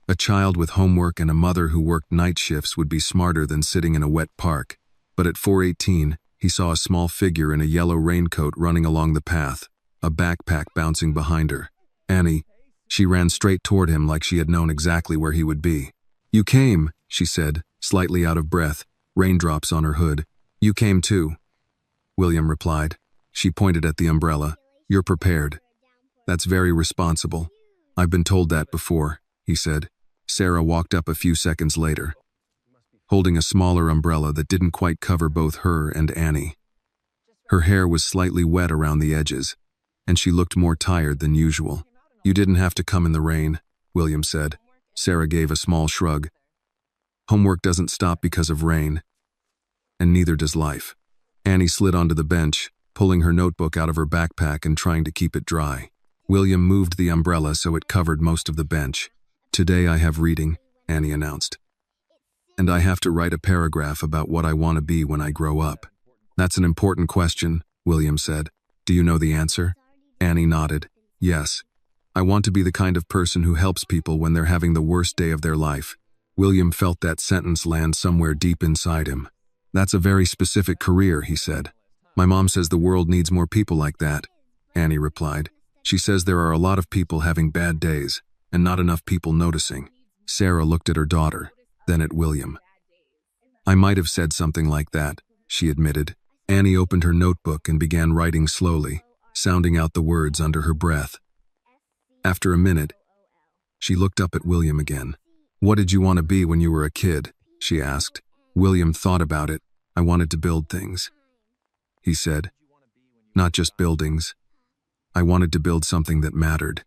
A child with homework and a mother who worked night shifts would be smarter than sitting in a wet park. But at 4:18, he saw a small figure in a yellow raincoat running along the path, a backpack bouncing behind her. "Annie." She ran straight toward him like she had known exactly where he would be. "You came," she said, slightly out of breath, raindrops on her hood. "You came too," William replied. She pointed at the umbrella. "You're prepared. That's very responsible." "I've been told that before," he said. Sarah walked up a few seconds later, holding a smaller umbrella that didn't quite cover both her and Annie. Her hair was slightly wet around the edges, and she looked more tired than usual. "You didn't have to come in the rain," William said. Sarah gave a small shrug. "Homework doesn't stop because of rain, and neither does life." Annie slid onto the bench, pulling her notebook out of her backpack and trying to keep it dry. William moved the umbrella so it covered most of the bench. "Today I have reading," Annie announced. "And I have to write a paragraph about what I want to be when I grow up." "That's an important question," William said. "Do you know the answer?" Annie nodded. "Yes. I want to be the kind of person who helps people when they're having the worst day of their life." William felt that sentence land somewhere deep inside him. "That's a very specific career," he said. "My mom says the world needs more people like that," Annie replied. "She says there are a lot of people having bad days, and not enough people noticing." Sarah looked at her daughter, then at William. "I might have said something like that," she admitted. Annie opened her notebook and began writing slowly, sounding out the words under her breath. After a minute, she looked up at William again. "What did you want to be when you were a kid?" she asked. William thought about it. "I wanted to build things," he said. "Not just buildings. I wanted to build something that mattered.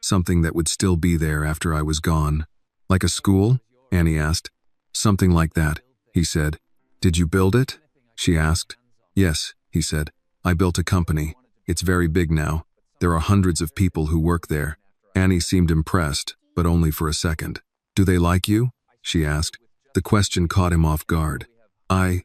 Something that would still be there after I was gone." "Like a school?" Annie asked. "Something like that," he said. "Did you build it?" she asked. "Yes," he said. "I built a company. It's very big now. There are hundreds of people who work there." Annie seemed impressed, but only for a second. "Do they like you?" she asked. The question caught him off guard. "I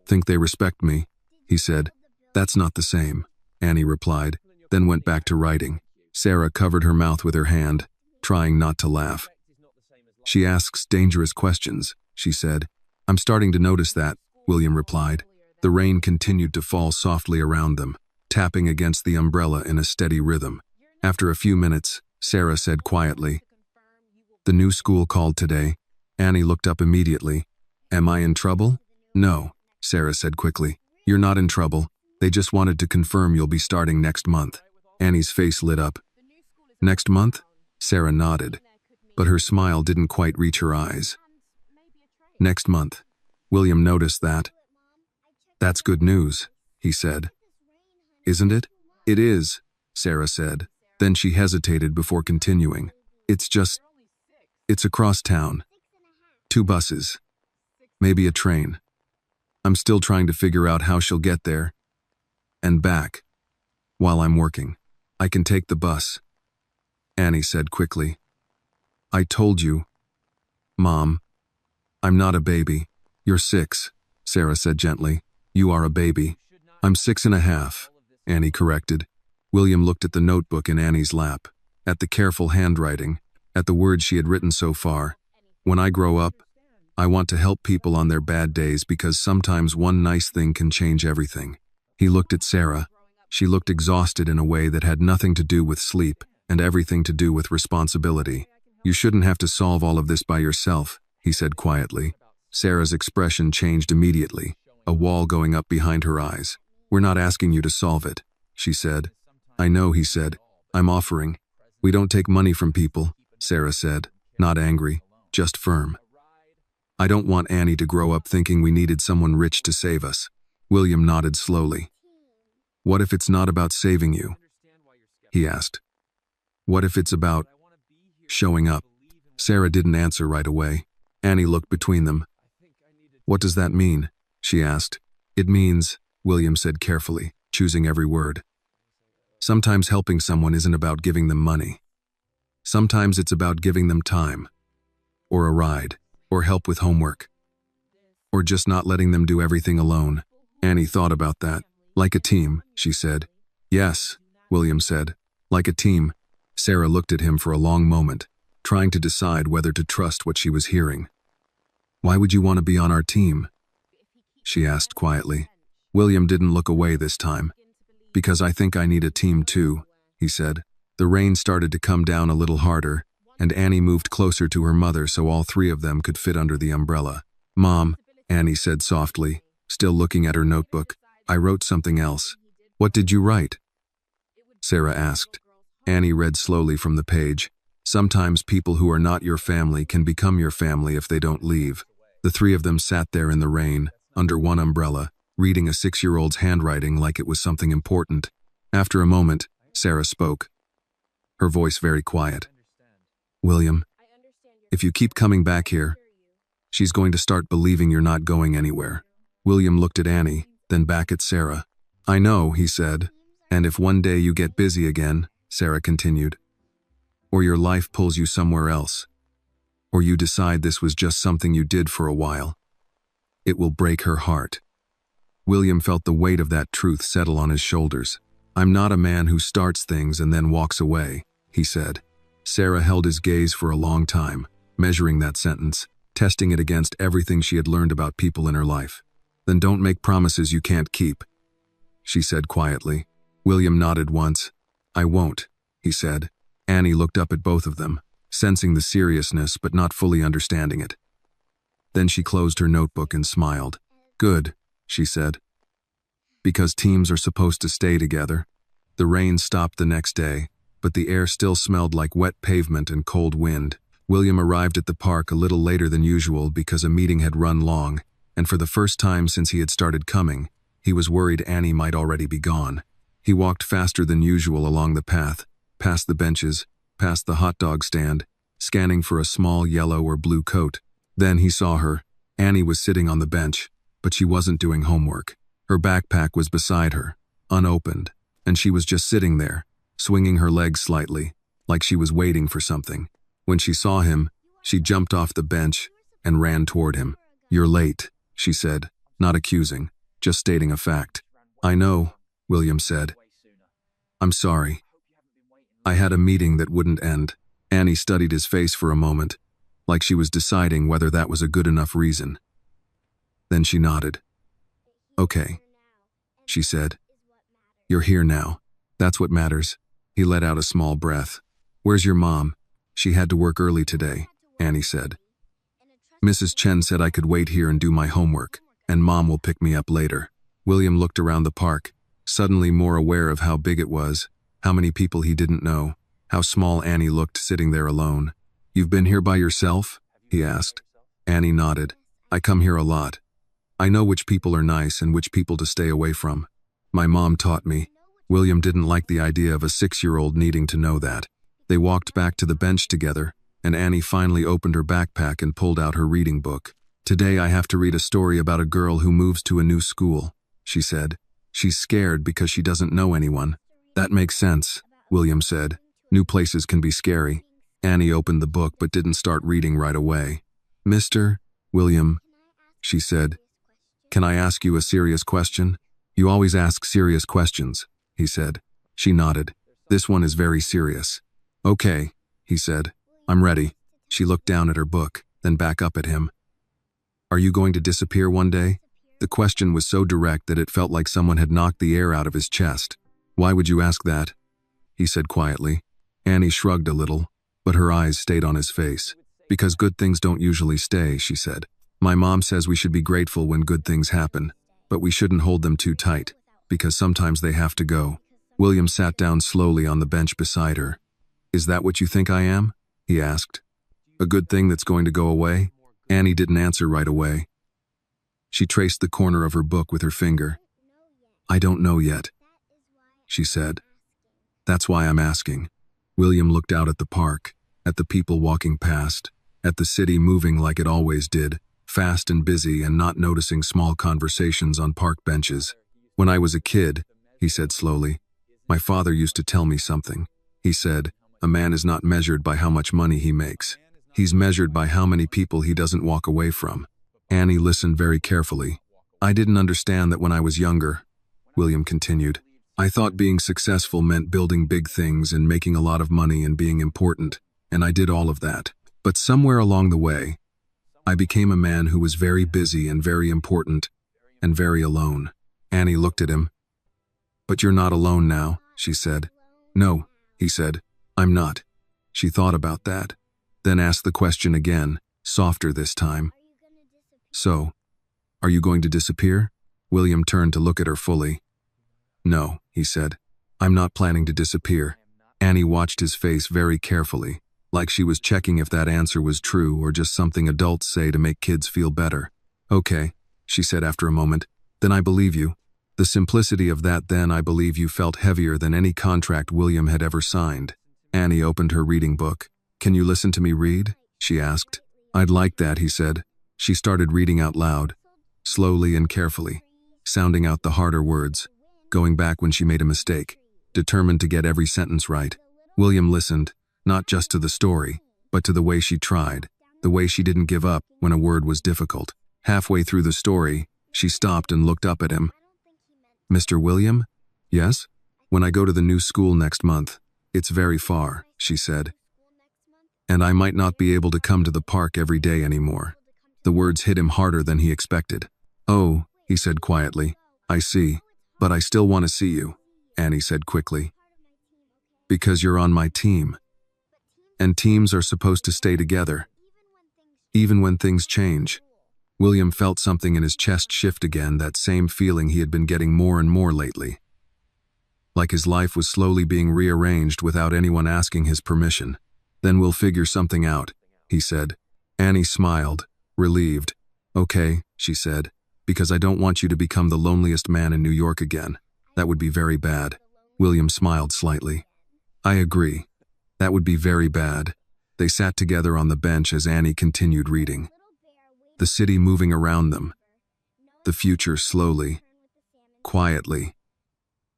think they respect me," he said. "That's not the same," Annie replied, then went back to writing. Sarah covered her mouth with her hand, trying not to laugh. "She asks dangerous questions," she said. "I'm starting to notice that," William replied. The rain continued to fall softly around them, tapping against the umbrella in a steady rhythm. After a few minutes, Sarah said quietly, "The new school called today." Annie looked up immediately. "Am I in trouble?" "No," Sarah said quickly. "You're not in trouble. They just wanted to confirm you'll be starting next month." Annie's face lit up. "Next month?" Sarah nodded, but her smile didn't quite reach her eyes. "Next month." William noticed that. "That's good news," he said. "Isn't it?" "It is," Sarah said. Then she hesitated before continuing. It's across town. 2 buses. Maybe a train. I'm still trying to figure out how she'll get there and back while I'm working. I can take the bus," Annie said quickly. "I told you, Mom, I'm not a baby." "You're 6, Sarah said gently. "You are a baby." "I'm 6.5, Annie corrected. William looked at the notebook in Annie's lap, at the careful handwriting, at the words she had written so far. "When I grow up, I want to help people on their bad days because sometimes one nice thing can change everything." He looked at Sarah. She looked exhausted in a way that had nothing to do with sleep and everything to do with responsibility. "You shouldn't have to solve all of this by yourself," he said quietly. Sarah's expression changed immediately, a wall going up behind her eyes. "We're not asking you to solve it," she said. "I know," he said. "I'm offering." "We don't take money from people," Sarah said, not angry, just firm. "I don't want Annie to grow up thinking we needed someone rich to save us." William nodded slowly. "What if it's not about saving you?" he asked. "What if it's about showing up?" Sarah didn't answer right away. Annie looked between them. "What does that mean?" she asked. "It means," William said carefully, choosing every word. "Sometimes helping someone isn't about giving them money. Sometimes it's about giving them time, or a ride, or help with homework, or just not letting them do everything alone." Annie thought about that. "Like a team," she said. "Yes," William said. "Like a team." Sarah looked at him for a long moment, trying to decide whether to trust what she was hearing. "Why would you want to be on our team?" she asked quietly. William didn't look away this time. "Because I think I need a team too," he said. The rain started to come down a little harder, and Annie moved closer to her mother so all 3 of them could fit under the umbrella. "Mom," Annie said softly, still looking at her notebook, "I wrote something else." "What did you write?" Sarah asked. Annie read slowly from the page. "Sometimes people who are not your family can become your family if they don't leave." The 3 of them sat there in the rain, under one umbrella, reading a 6-year-old's handwriting like it was something important. After a moment, Sarah spoke, her voice very quiet. "William, if you keep coming back here, she's going to start believing you're not going anywhere." William looked at Annie, then back at Sarah. I know, he said. And if one day you get busy again, Sarah continued, or your life pulls you somewhere else, or you decide this was just something you did for a while, it will break her heart. William felt the weight of that truth settle on his shoulders. I'm not a man who starts things and then walks away, he said. Sarah held his gaze for a long time, measuring that sentence, testing it against everything she had learned about people in her life. Then don't make promises you can't keep, she said quietly. William nodded once. I won't, he said. Annie looked up at both of them, sensing the seriousness but not fully understanding it. Then she closed her notebook and smiled. Good, she said. Because teams are supposed to stay together. The rain stopped the next day, but the air still smelled like wet pavement and cold wind. William arrived at the park a little later than usual because a meeting had run long, and for the first time since he had started coming, he was worried Annie might already be gone. He walked faster than usual along the path, past the benches, past the hot dog stand, scanning for a small yellow or blue coat. Then he saw her. Annie was sitting on the bench, but she wasn't doing homework. Her backpack was beside her, unopened, and she was just sitting there, swinging her legs slightly, like she was waiting for something. When she saw him, she jumped off the bench and ran toward him. You're late, she said, not accusing, just stating a fact. I know, William said. I'm sorry. I had a meeting that wouldn't end. Annie studied his face for a moment, like she was deciding whether that was a good enough reason. Then she nodded. Okay, she said. You're here now. That's what matters. He let out a small breath. Where's your mom? She had to work early today, Annie said. Mrs. Chen said I could wait here and do my homework, and Mom will pick me up later. William looked around the park, suddenly more aware of how big it was, how many people he didn't know, how small Annie looked sitting there alone. You've been here by yourself? He asked. Annie nodded. I come here a lot. I know which people are nice and which people to stay away from. My mom taught me. William didn't like the idea of a 6-year-old needing to know that. They walked back to the bench together, and Annie finally opened her backpack and pulled out her reading book. Today I have to read a story about a girl who moves to a new school, she said. She's scared because she doesn't know anyone. That makes sense, William said. New places can be scary. Annie opened the book but didn't start reading right away. Mr. William, she said. Can I ask you a serious question? You always ask serious questions, he said. She nodded. This one is very serious. Okay, he said. I'm ready. She looked down at her book, then back up at him. Are you going to disappear one day? The question was so direct that it felt like someone had knocked the air out of his chest. Why would you ask that? He said quietly. Annie shrugged a little, but her eyes stayed on his face. Because good things don't usually stay, she said. My mom says we should be grateful when good things happen, but we shouldn't hold them too tight, because sometimes they have to go. William sat down slowly on the bench beside her. Is that what you think I am? He asked. A good thing that's going to go away? Annie didn't answer right away. She traced the corner of her book with her finger. I don't know yet, she said. That's why I'm asking. William looked out at the park, at the people walking past, at the city moving like it always did, fast and busy and not noticing small conversations on park benches. When I was a kid, he said slowly, my father used to tell me something. He said, a man is not measured by how much money he makes. He's measured by how many people he doesn't walk away from. Annie listened very carefully. I didn't understand that when I was younger, William continued. I thought being successful meant building big things and making a lot of money and being important, and I did all of that. But somewhere along the way, I became a man who was very busy and very important and very alone. Annie looked at him. But you're not alone now, she said. No, he said. I'm not. She thought about that, then asked the question again, softer this time. So, are you going to disappear? William turned to look at her fully. No, he said. I'm not planning to disappear. Annie watched his face very carefully, like she was checking if that answer was true or just something adults say to make kids feel better. Okay, she said after a moment. Then I believe you. The simplicity of that then I believe you felt heavier than any contract William had ever signed. Annie opened her reading book. Can you listen to me read? She asked. I'd like that, he said. She started reading out loud, slowly and carefully, sounding out the harder words. going back when she made a mistake, determined to get every sentence right. William listened, not just to the story, but to the way she tried, the way she didn't give up when a word was difficult. Halfway through the story, she stopped and looked up at him. "Mr. William?" "Yes?" "When I go to the new school next month, it's very far," she said. "And I might not be able to come to the park every day anymore." The words hit him harder than he expected. "Oh," he said quietly, "I see. But I still want to see you," Annie said quickly. "Because you're on my team. And teams are supposed to stay together, even when things change." William felt something in his chest shift again, that same feeling he had been getting more and more lately. Like his life was slowly being rearranged without anyone asking his permission. "Then we'll figure something out," he said. Annie smiled, relieved. "Okay," she said, "because I don't want you to become the loneliest man in New York again. That would be very bad." William smiled slightly. "I agree. That would be very bad." They sat together on the bench as Annie continued reading. The city moving around them. The future slowly, quietly,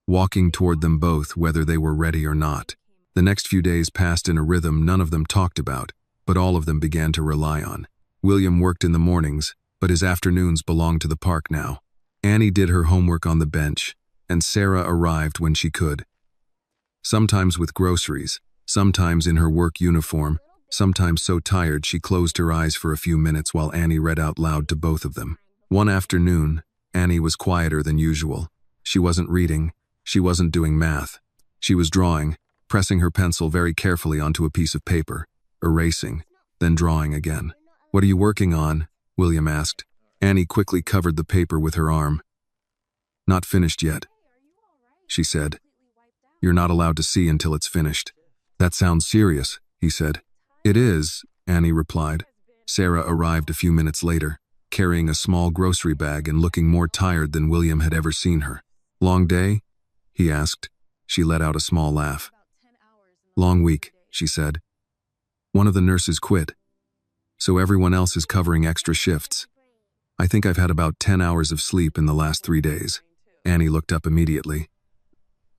walking toward them both whether they were ready or not. The next few days passed in a rhythm none of them talked about, but all of them began to rely on. William worked in the mornings, but his afternoons belonged to the park now. Annie did her homework on the bench, and Sarah arrived when she could. Sometimes with groceries, sometimes in her work uniform, sometimes so tired she closed her eyes for a few minutes while Annie read out loud to both of them. One afternoon, Annie was quieter than usual. She wasn't reading, she wasn't doing math. She was drawing, pressing her pencil very carefully onto a piece of paper, erasing, then drawing again. "What are you working on?" William asked. Annie quickly covered the paper with her arm. "Not finished yet," she said. "You're not allowed to see until it's finished." "That sounds serious," he said. "It is," Annie replied. Sarah arrived a few minutes later, carrying a small grocery bag and looking more tired than William had ever seen her. "Long day?" he asked. She let out a small laugh. "Long week," she said. "One of the nurses quit, so everyone else is covering extra shifts. I think I've had about 10 hours of sleep in the last 3 days." Annie looked up immediately.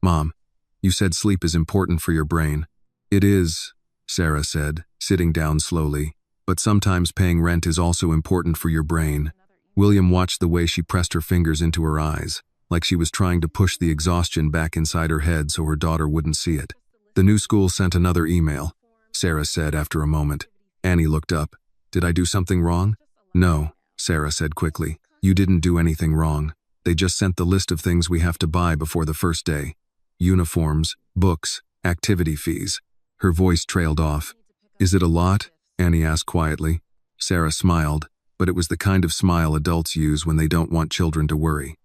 "Mom, you said sleep is important for your brain." "It is," Sarah said, sitting down slowly, "but sometimes paying rent is also important for your brain." William watched the way she pressed her fingers into her eyes, like she was trying to push the exhaustion back inside her head so her daughter wouldn't see it. "The new school sent another email," Sarah said after a moment. Annie looked up. "Did I do something wrong?" "No," Sarah said quickly. "You didn't do anything wrong. They just sent the list of things we have to buy before the first day. Uniforms, books, activity fees." Her voice trailed off. "Is it a lot?" Annie asked quietly. Sarah smiled, but it was the kind of smile adults use when they don't want children to worry.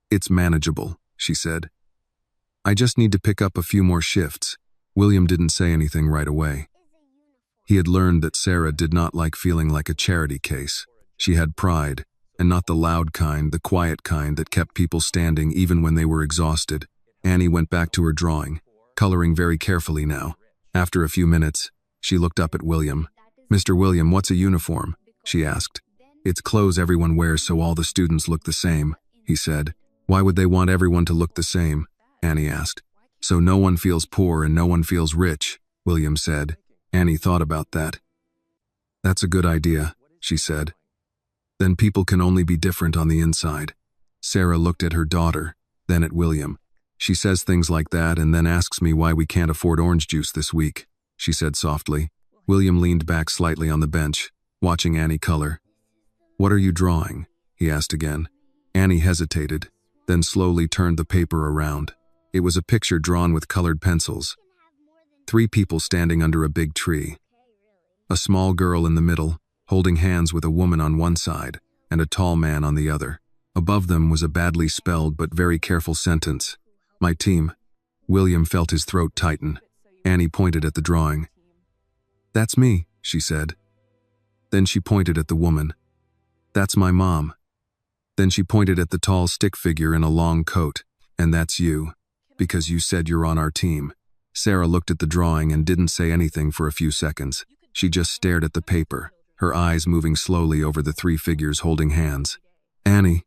"It's manageable," she said. "I just need to pick up a few more shifts." William didn't say anything right away. He had learned that Sarah did not like feeling like a charity case. She had pride, and not the loud kind, the quiet kind that kept people standing even when they were exhausted. Annie went back to her drawing, coloring very carefully now. After a few minutes, she looked up at William. "Mr. William, what's a uniform?" she asked. "It's clothes everyone wears so all the students look the same," he said. "Why would they want everyone to look the same?" Annie asked. "So no one feels poor and no one feels rich," William said. Annie thought about that. "That's a good idea," she said. "Then people can only be different on the inside." Sarah looked at her daughter, then at William. "She says things like that and then asks me why we can't afford orange juice this week," she said softly. William leaned back slightly on the bench, watching Annie color. "What are you drawing?" he asked again. Annie hesitated, then slowly turned the paper around. It was a picture drawn with colored pencils. 3 people standing under a big tree. A small girl in the middle, holding hands with a woman on one side, and a tall man on the other. Above them was a badly spelled but very careful sentence. "My team." William felt his throat tighten. Annie pointed at the drawing. "That's me," she said. Then she pointed at the woman. "That's my mom." Then she pointed at the tall stick figure in a long coat. "And that's you, because you said you're on our team." Sarah looked at the drawing and didn't say anything for a few seconds. She just stared at the paper, her eyes moving slowly over the 3 figures holding hands. "Annie,"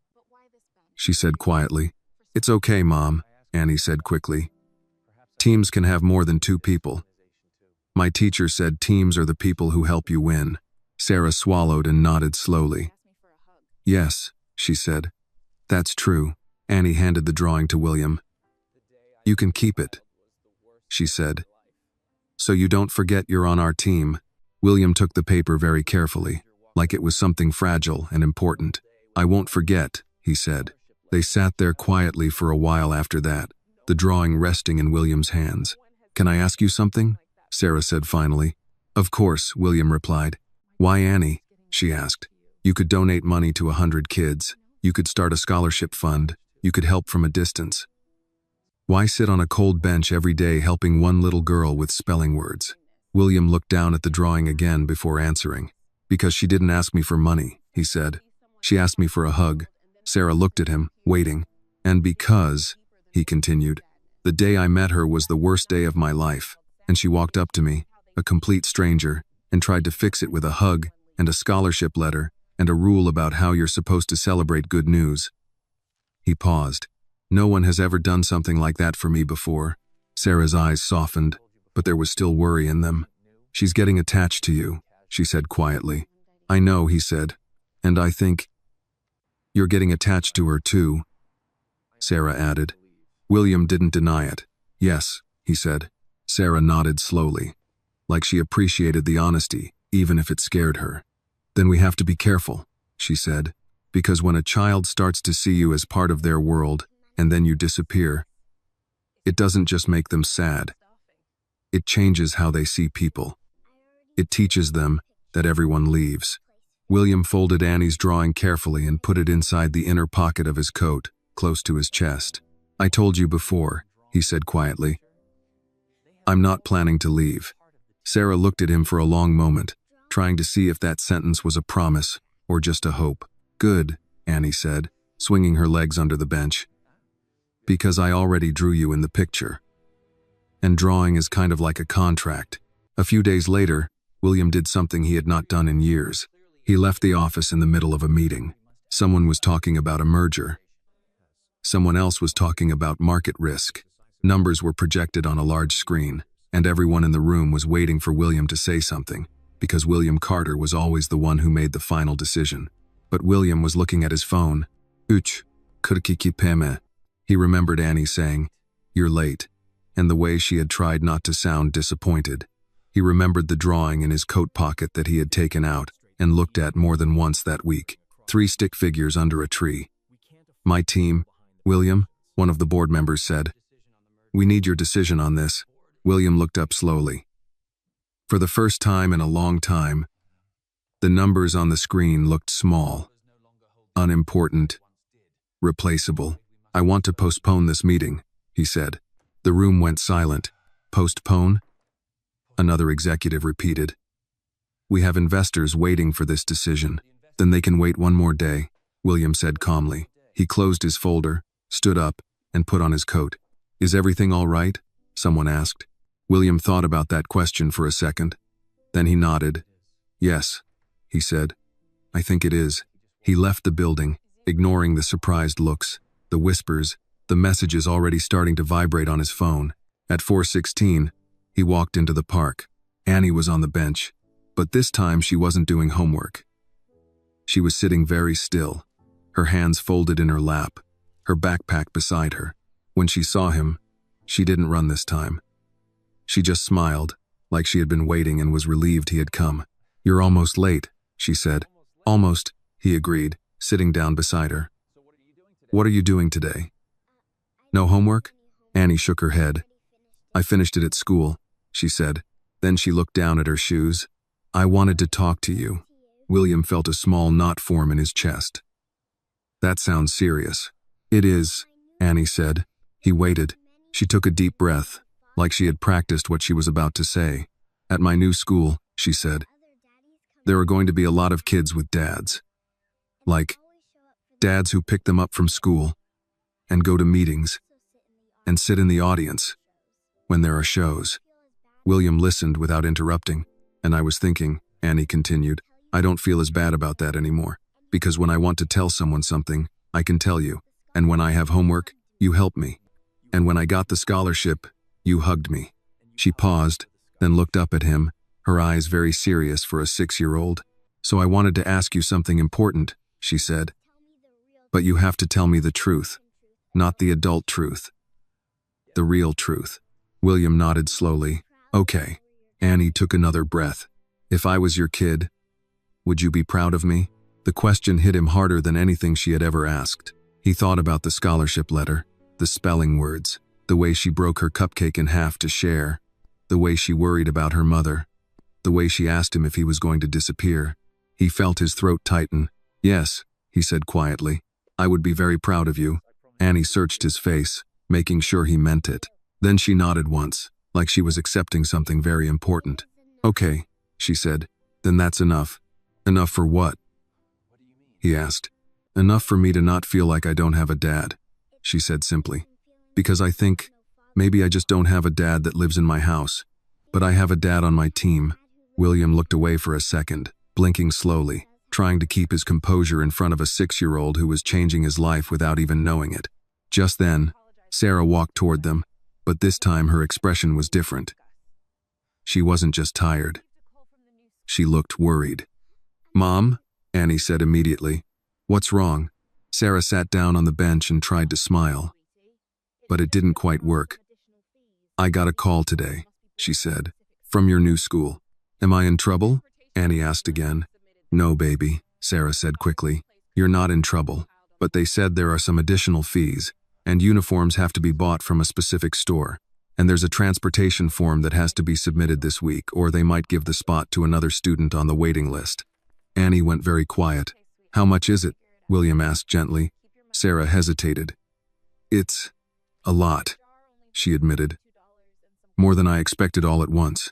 she said quietly, It's okay, Mom, Annie said quickly. Teams can have more than 2 people. My teacher said teams are the people who help you win. Sarah swallowed and nodded slowly. Yes, she said. That's true. Annie handed the drawing to William. You can keep it, she said. So you don't forget you're on our team. William took the paper very carefully, like it was something fragile and important. I won't forget, he said. They sat there quietly for a while after that, the drawing resting in William's hands. Can I ask you something? Sarah said finally. Of course, William replied. Why Annie? She asked. You could donate money to 100 kids. You could start a scholarship fund. You could help from a distance. Why sit on a cold bench every day helping one little girl with spelling words? William looked down at the drawing again before answering. Because she didn't ask me for money, he said. She asked me for a hug. Sarah looked at him, waiting. And because, he continued, the day I met her was the worst day of my life, and she walked up to me, a complete stranger, and tried to fix it with a hug and a scholarship letter and a rule about how you're supposed to celebrate good news. He paused. No one has ever done something like that for me before. Sarah's eyes softened, but there was still worry in them. She's getting attached to you, she said quietly. I know, he said, and I think you're getting attached to her too, Sarah added. William didn't deny it. Yes, he said. Sarah nodded slowly, like she appreciated the honesty, even if it scared her. Then we have to be careful, she said, because when a child starts to see you as part of their world and then you disappear, it doesn't just make them sad. It changes how they see people. It teaches them that everyone leaves. William folded Annie's drawing carefully and put it inside the inner pocket of his coat, close to his chest. I told you before, he said quietly. I'm not planning to leave. Sarah looked at him for a long moment, trying to see if that sentence was a promise or just a hope. Good, Annie said, swinging her legs under the bench. Because I already drew you in the picture. And drawing is kind of like a contract. A few days later, William did something he had not done in years. He left the office in the middle of a meeting. Someone was talking about a merger. Someone else was talking about market risk. Numbers were projected on a large screen, and everyone in the room was waiting for William to say something, because William Carter was always the one who made the final decision. But William was looking at his phone. Uch, kurkiki peme. He remembered Annie saying, "You're late," and the way she had tried not to sound disappointed. He remembered the drawing in his coat pocket that he had taken out and looked at more than once that week. 3 stick figures under a tree. My team, William, one of the board members said. We need your decision on this. William looked up slowly. For the first time in a long time, the numbers on the screen looked small, unimportant, replaceable. I want to postpone this meeting, he said. The room went silent. Postpone? Another executive repeated. We have investors waiting for this decision. Then they can wait one more day, William said calmly. He closed his folder, stood up, and put on his coat. Is everything all right? Someone asked. William thought about that question for a second. Then he nodded. Yes, he said. I think it is. He left the building, ignoring the surprised looks, the whispers, the messages already starting to vibrate on his phone. At 4:16, he walked into the park. Annie was on the bench, but this time she wasn't doing homework. She was sitting very still, her hands folded in her lap, her backpack beside her. When she saw him, she didn't run this time. She just smiled, like she had been waiting and was relieved he had come. You're almost late, she said. Almost, he agreed, sitting down beside her. What are you doing today? No homework? Annie shook her head. I finished it at school, she said. Then she looked down at her shoes. I wanted to talk to you. William felt a small knot form in his chest. That sounds serious. It is, Annie said. He waited. She took a deep breath, like she had practiced what she was about to say. At my new school, she said, there are going to be a lot of kids with dads. Like, dads who pick them up from school and go to meetings and sit in the audience when there are shows. William listened without interrupting, and I was thinking, Annie continued, I don't feel as bad about that anymore, because when I want to tell someone something, I can tell you, and when I have homework, You helped me. And when I got the scholarship, you hugged me. She paused, then looked up at him, her eyes very serious for a 6-year-old. So I wanted to ask you something important, she said. But you have to tell me the truth, not the adult truth. The real truth. William nodded slowly. Okay. Annie took another breath. If I was your kid, would you be proud of me? The question hit him harder than anything she had ever asked. He thought about the scholarship letter, the spelling words, the way she broke her cupcake in half to share, the way she worried about her mother, the way she asked him if he was going to disappear. He felt his throat tighten. Yes, he said quietly. I would be very proud of you. Annie searched his face, making sure he meant it. Then she nodded once, like she was accepting something very important. Okay, she said. Then that's enough. Enough for what? He asked. Enough for me to not feel like I don't have a dad, she said simply. Because I think, maybe I just don't have a dad that lives in my house. But I have a dad on my team. William looked away for a second, blinking slowly, trying to keep his composure in front of a 6-year-old who was changing his life without even knowing it. Just then, Sarah walked toward them, but this time her expression was different. She wasn't just tired. She looked worried. Mom? Annie said immediately. What's wrong? Sarah sat down on the bench and tried to smile. But it didn't quite work. I got a call today, she said. From your new school. Am I in trouble? Annie asked again. No, baby, Sarah said quickly. You're not in trouble. But they said there are some additional fees, and uniforms have to be bought from a specific store. And there's a transportation form that has to be submitted this week, or they might give the spot to another student on the waiting list. Annie went very quiet. How much is it? William asked gently. Sarah hesitated. It's a lot, she admitted. More than I expected all at once.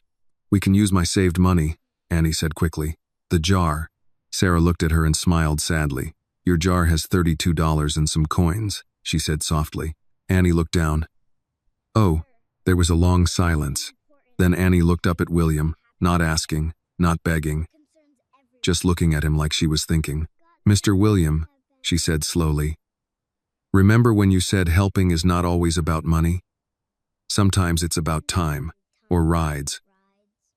We can use my saved money, Annie said quickly. The jar. Sarah looked at her and smiled sadly. Your jar has $32 and some coins, she said softly. Annie looked down. Oh, there was a long silence. Then Annie looked up at William, not asking, not begging, just looking at him like she was thinking. Mr. William, she said slowly, remember when you said helping is not always about money? Sometimes it's about time, or rides,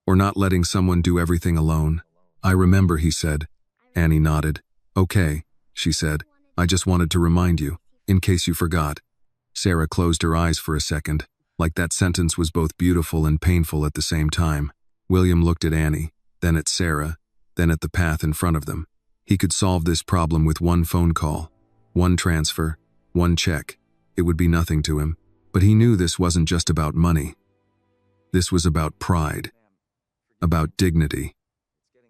or not letting someone do everything alone. I remember, he said. Annie nodded. Okay, she said. I just wanted to remind you, in case you forgot. Sarah closed her eyes for a second, like that sentence was both beautiful and painful at the same time. William looked at Annie, then at Sarah, then at the path in front of them. He could solve this problem with one phone call, one transfer, one check. It would be nothing to him. But he knew this wasn't just about money. This was about pride, about dignity,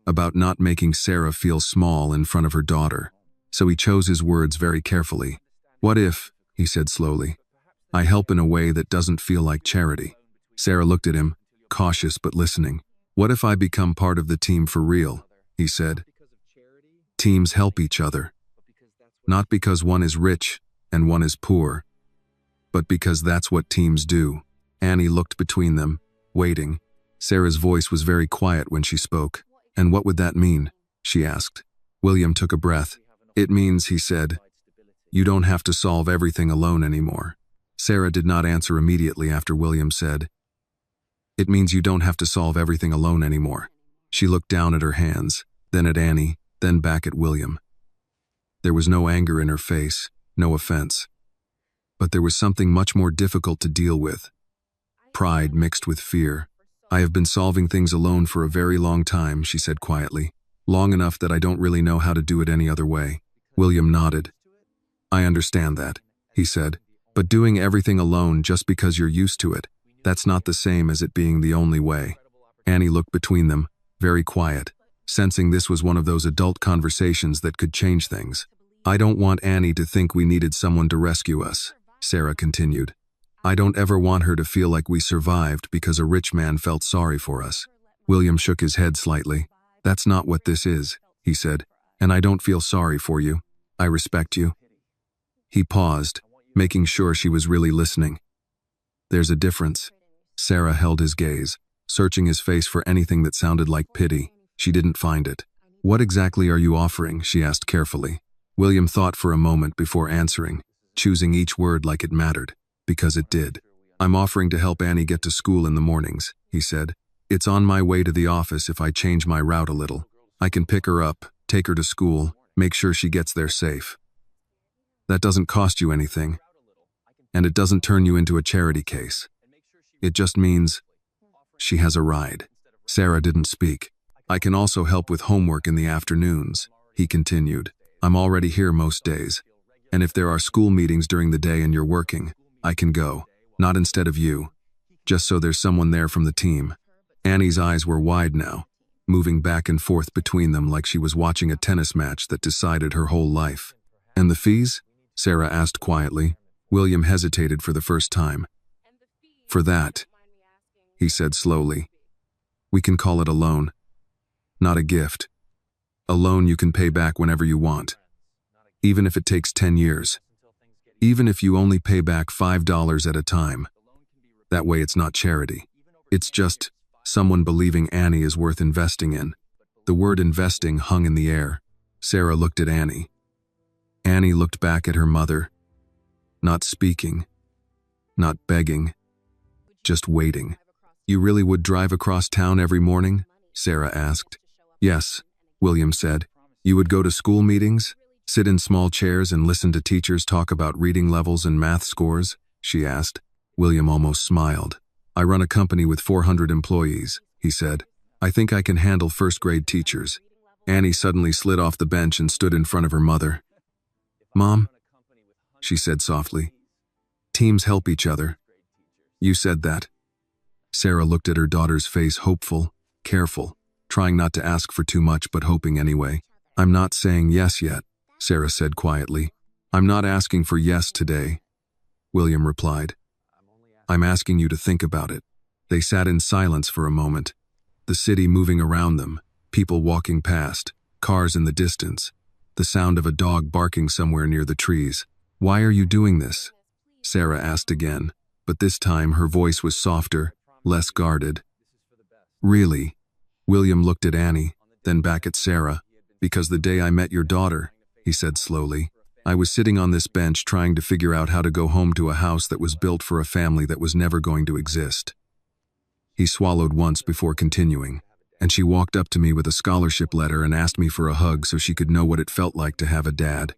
about not making Sarah feel small in front of her daughter. So he chose his words very carefully. What if, he said slowly, I help in a way that doesn't feel like charity? Sarah looked at him, cautious but listening. What if I become part of the team for real? He said. Teams help each other. Not because one is rich and one is poor, but because that's what teams do. Annie looked between them, waiting. Sarah's voice was very quiet when she spoke. And what would that mean? She asked. William took a breath. It means, he said, you don't have to solve everything alone anymore. Sarah did not answer immediately after William said, it means you don't have to solve everything alone anymore. She looked down at her hands, then at Annie, then back at William. There was no anger in her face, no offense. But there was something much more difficult to deal with. Pride mixed with fear. I have been solving things alone for a very long time, she said quietly. Long enough that I don't really know how to do it any other way. William nodded. I understand that, he said. But doing everything alone just because you're used to it, that's not the same as it being the only way. Annie looked between them, very quiet, sensing this was one of those adult conversations that could change things. I don't want Annie to think we needed someone to rescue us, Sarah continued. I don't ever want her to feel like we survived because a rich man felt sorry for us. William shook his head slightly. That's not what this is, he said, and I don't feel sorry for you. I respect you. He paused, making sure she was really listening. There's a difference. Sarah held his gaze, searching his face for anything that sounded like pity. She didn't find it. What exactly are you offering? She asked carefully. William thought for a moment before answering. choosing each word like it mattered, because it did. "I'm offering to help Annie get to school in the mornings," he said. "It's on my way to the office if I change my route a little. I can pick her up, take her to school, make sure she gets there safe. That doesn't cost you anything, and it doesn't turn you into a charity case. It just means she has a ride." Sarah didn't speak. "I can also help with homework in the afternoons," he continued. "I'm already here most days. And if there are school meetings during the day and you're working, I can go. Not instead of you. Just so there's someone there from the team." Annie's eyes were wide now, moving back and forth between them like she was watching a tennis match that decided her whole life. "And the fees?" Sarah asked quietly. William hesitated for the first time. "For that," he said slowly, "we can call it a loan. Not a gift. A loan you can pay back whenever you want. Even if it takes 10 years. Even if you only pay back $5 at a time. That way it's not charity. It's just someone believing Annie is worth investing in." The word investing hung in the air. Sarah looked at Annie. Annie looked back at her mother. Not speaking. Not begging. Just waiting. "You really would drive across town every morning?" Sarah asked. "Yes," William said. "You would go to school meetings? Sit in small chairs and listen to teachers talk about reading levels and math scores?" she asked. William almost smiled. "I run a company with 400 employees," he said. "I think I can handle first-grade teachers." Annie suddenly slid off the bench and stood in front of her mother. "Mom," she said softly, "teams help each other." "You said that." Sarah looked at her daughter's face, hopeful, careful, trying not to ask for too much but hoping anyway. "I'm not saying yes yet," Sarah said quietly. "I'm not asking for yes today," William replied. "I'm asking you to think about it." They sat in silence for a moment, the city moving around them, people walking past, cars in the distance, the sound of a dog barking somewhere near the trees. "Why are you doing this?" Sarah asked again, but this time her voice was softer, less guarded. "Really?" William looked at Annie, then back at Sarah. "Because the day I met your daughter," he said slowly, "I was sitting on this bench trying to figure out how to go home to a house that was built for a family that was never going to exist." He swallowed once before continuing. "And she walked up to me with a scholarship letter and asked me for a hug so she could know what it felt like to have a dad.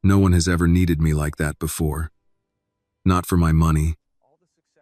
No one has ever needed me like that before. Not for my money,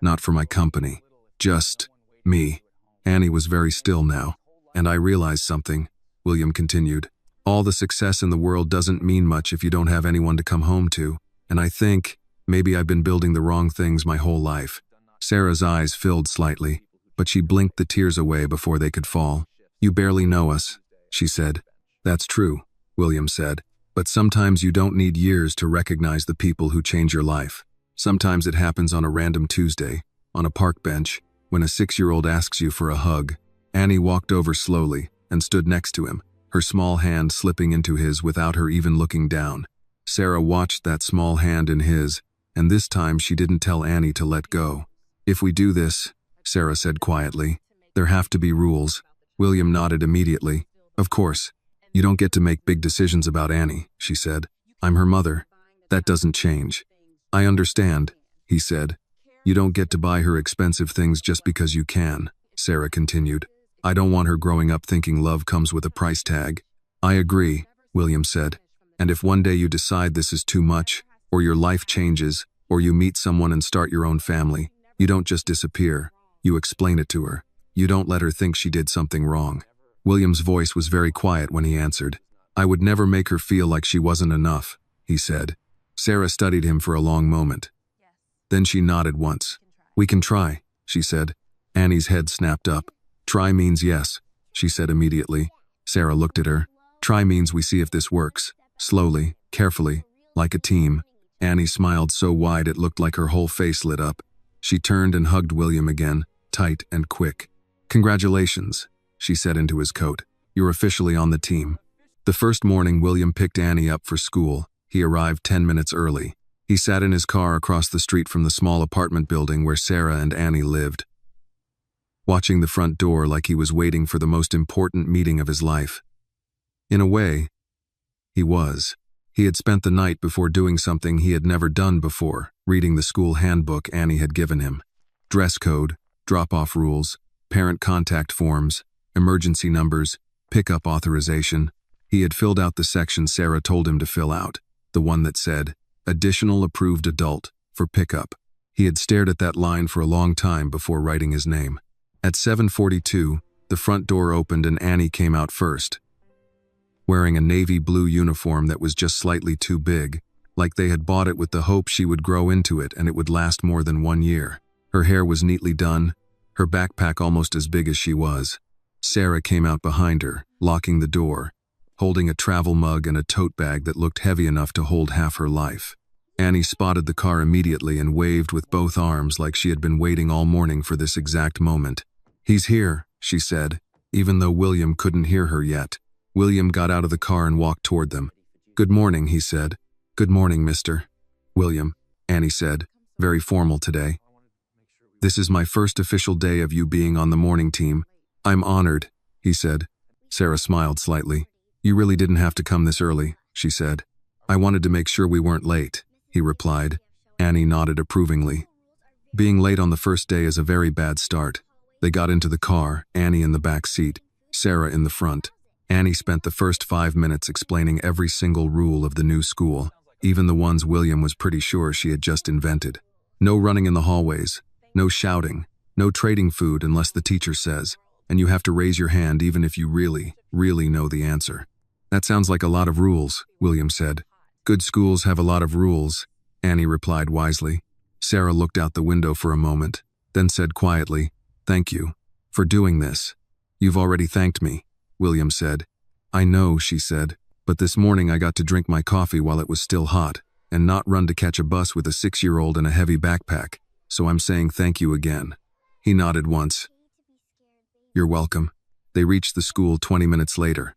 not for my company, just me." Annie was very still now. "And I realized something," William continued. "All the success in the world doesn't mean much if you don't have anyone to come home to, and I think maybe I've been building the wrong things my whole life." Sarah's eyes filled slightly, but she blinked the tears away before they could fall. "You barely know us," she said. "That's true," William said, "but sometimes you don't need years to recognize the people who change your life. Sometimes it happens on a random Tuesday, on a park bench, when a 6-year-old asks you for a hug." Annie walked over slowly and stood next to him, her small hand slipping into his without her even looking down. Sarah watched that small hand in his, and this time she didn't tell Annie to let go. "If we do this," Sarah said quietly, "there have to be rules." William nodded immediately. "Of course. You don't get to make big decisions about Annie," she said. "I'm her mother. That doesn't change." "I understand," he said. "You don't get to buy her expensive things just because you can," Sarah continued. "I don't want her growing up thinking love comes with a price tag." "I agree," William said. "And if one day you decide this is too much, or your life changes, or you meet someone and start your own family, you don't just disappear. You explain it to her. You don't let her think she did something wrong." William's voice was very quiet when he answered. "I would never make her feel like she wasn't enough," he said. Sarah studied him for a long moment. Then she nodded once. "We can try," she said. Annie's head snapped up. "Try means yes," she said immediately. Sarah looked at her. "Try means we see if this works. Slowly, carefully, like a team." Annie smiled so wide it looked like her whole face lit up. She turned and hugged William again, tight and quick. "Congratulations," she said into his coat. "You're officially on the team." The first morning William picked Annie up for school. He arrived 10 minutes early. He sat in his car across the street from the small apartment building where Sarah and Annie lived, watching the front door like he was waiting for the most important meeting of his life. In a way, he was. He had spent the night before doing something he had never done before, reading the school handbook Annie had given him. Dress code, drop-off rules, parent contact forms, emergency numbers, pickup authorization. He had filled out the section Sarah told him to fill out, the one that said, "Additional approved adult, for pickup." He had stared at that line for a long time before writing his name. At 7:42, the front door opened and Annie came out first, wearing a navy blue uniform that was just slightly too big, like they had bought it with the hope she would grow into it and it would last more than 1 year. Her hair was neatly done, her backpack almost as big as she was. Sarah came out behind her, locking the door, holding a travel mug and a tote bag that looked heavy enough to hold half her life. Annie spotted the car immediately and waved with both arms like she had been waiting all morning for this exact moment. "He's here," she said, even though William couldn't hear her yet. William got out of the car and walked toward them. "Good morning," he said. "Good morning, Mr. William," Annie said, very formal today. "This is my first official day of you being on the morning team. I'm honored," he said. Sarah smiled slightly. "You really didn't have to come this early," she said. "I wanted to make sure we weren't late," he replied. Annie nodded approvingly. Being late on the first day is a very bad start. They got into the car, Annie in the back seat, Sarah in the front. Annie spent the first 5 minutes explaining every single rule of the new school, even the ones William was pretty sure she had just invented. No running in the hallways, no shouting, no trading food unless the teacher says, and you have to raise your hand even if you really, really know the answer. "That sounds like a lot of rules," William said. "Good schools have a lot of rules," Annie replied wisely. Sarah looked out the window for a moment, then said quietly, "Thank you for doing this." "You've already thanked me," William said. "I know," she said, "but this morning I got to drink my coffee while it was still hot, and not run to catch a bus with a 6-year-old and a heavy backpack, so I'm saying thank you again." He nodded once. "You're welcome." They reached the school 20 minutes later.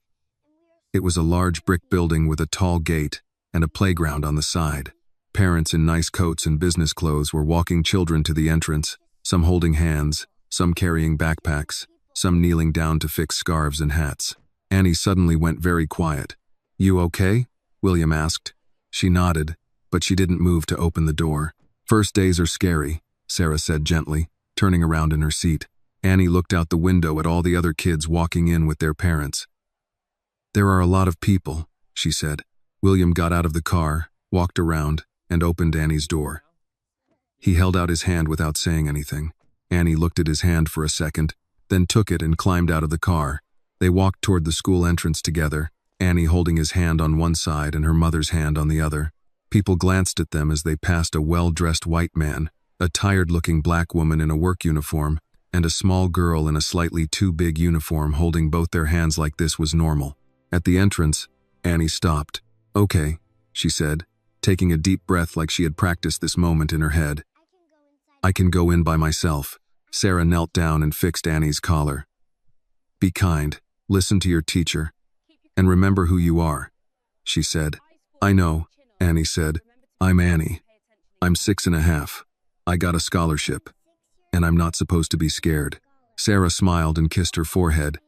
It was a large brick building with a tall gate and a playground on the side. Parents in nice coats and business clothes were walking children to the entrance, some holding hands, some carrying backpacks, some kneeling down to fix scarves and hats. Annie suddenly went very quiet. "You okay?" William asked. She nodded, but she didn't move to open the door. "First days are scary," Sarah said gently, turning around in her seat. Annie looked out the window at all the other kids walking in with their parents. "There are a lot of people," she said. William got out of the car, walked around, and opened Annie's door. He held out his hand without saying anything. Annie looked at his hand for a second, then took it and climbed out of the car. They walked toward the school entrance together, Annie holding his hand on one side and her mother's hand on the other. People glanced at them as they passed a well-dressed white man, a tired-looking black woman in a work uniform, and a small girl in a slightly too big uniform holding both their hands like this was normal. At the entrance, Annie stopped. "Okay," she said, taking a deep breath like she had practiced this moment in her head. "I can go in by myself." Sarah knelt down and fixed Annie's collar. "Be kind, listen to your teacher, and remember who you are," she said. "I know," Annie said. "I'm Annie. I'm 6.5. I got a scholarship, and I'm not supposed to be scared." Sarah smiled and kissed her forehead.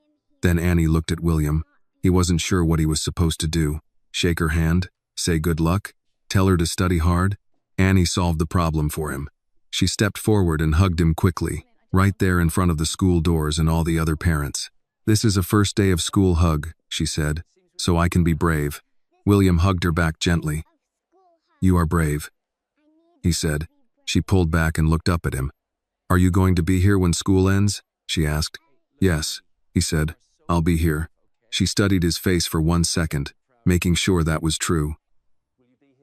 Then Annie looked at William. He wasn't sure what he was supposed to do. Shake her hand? Say good luck? Tell her to study hard? Annie solved the problem for him. She stepped forward and hugged him quickly, right there in front of the school doors and all the other parents. "This is a first day of school hug," she said, "so I can be brave." William hugged her back gently. "You are brave," he said. She pulled back and looked up at him. "Are you going to be here when school ends?" she asked. "Yes," he said. "I'll be here." She studied his face for 1 second, making sure that was true.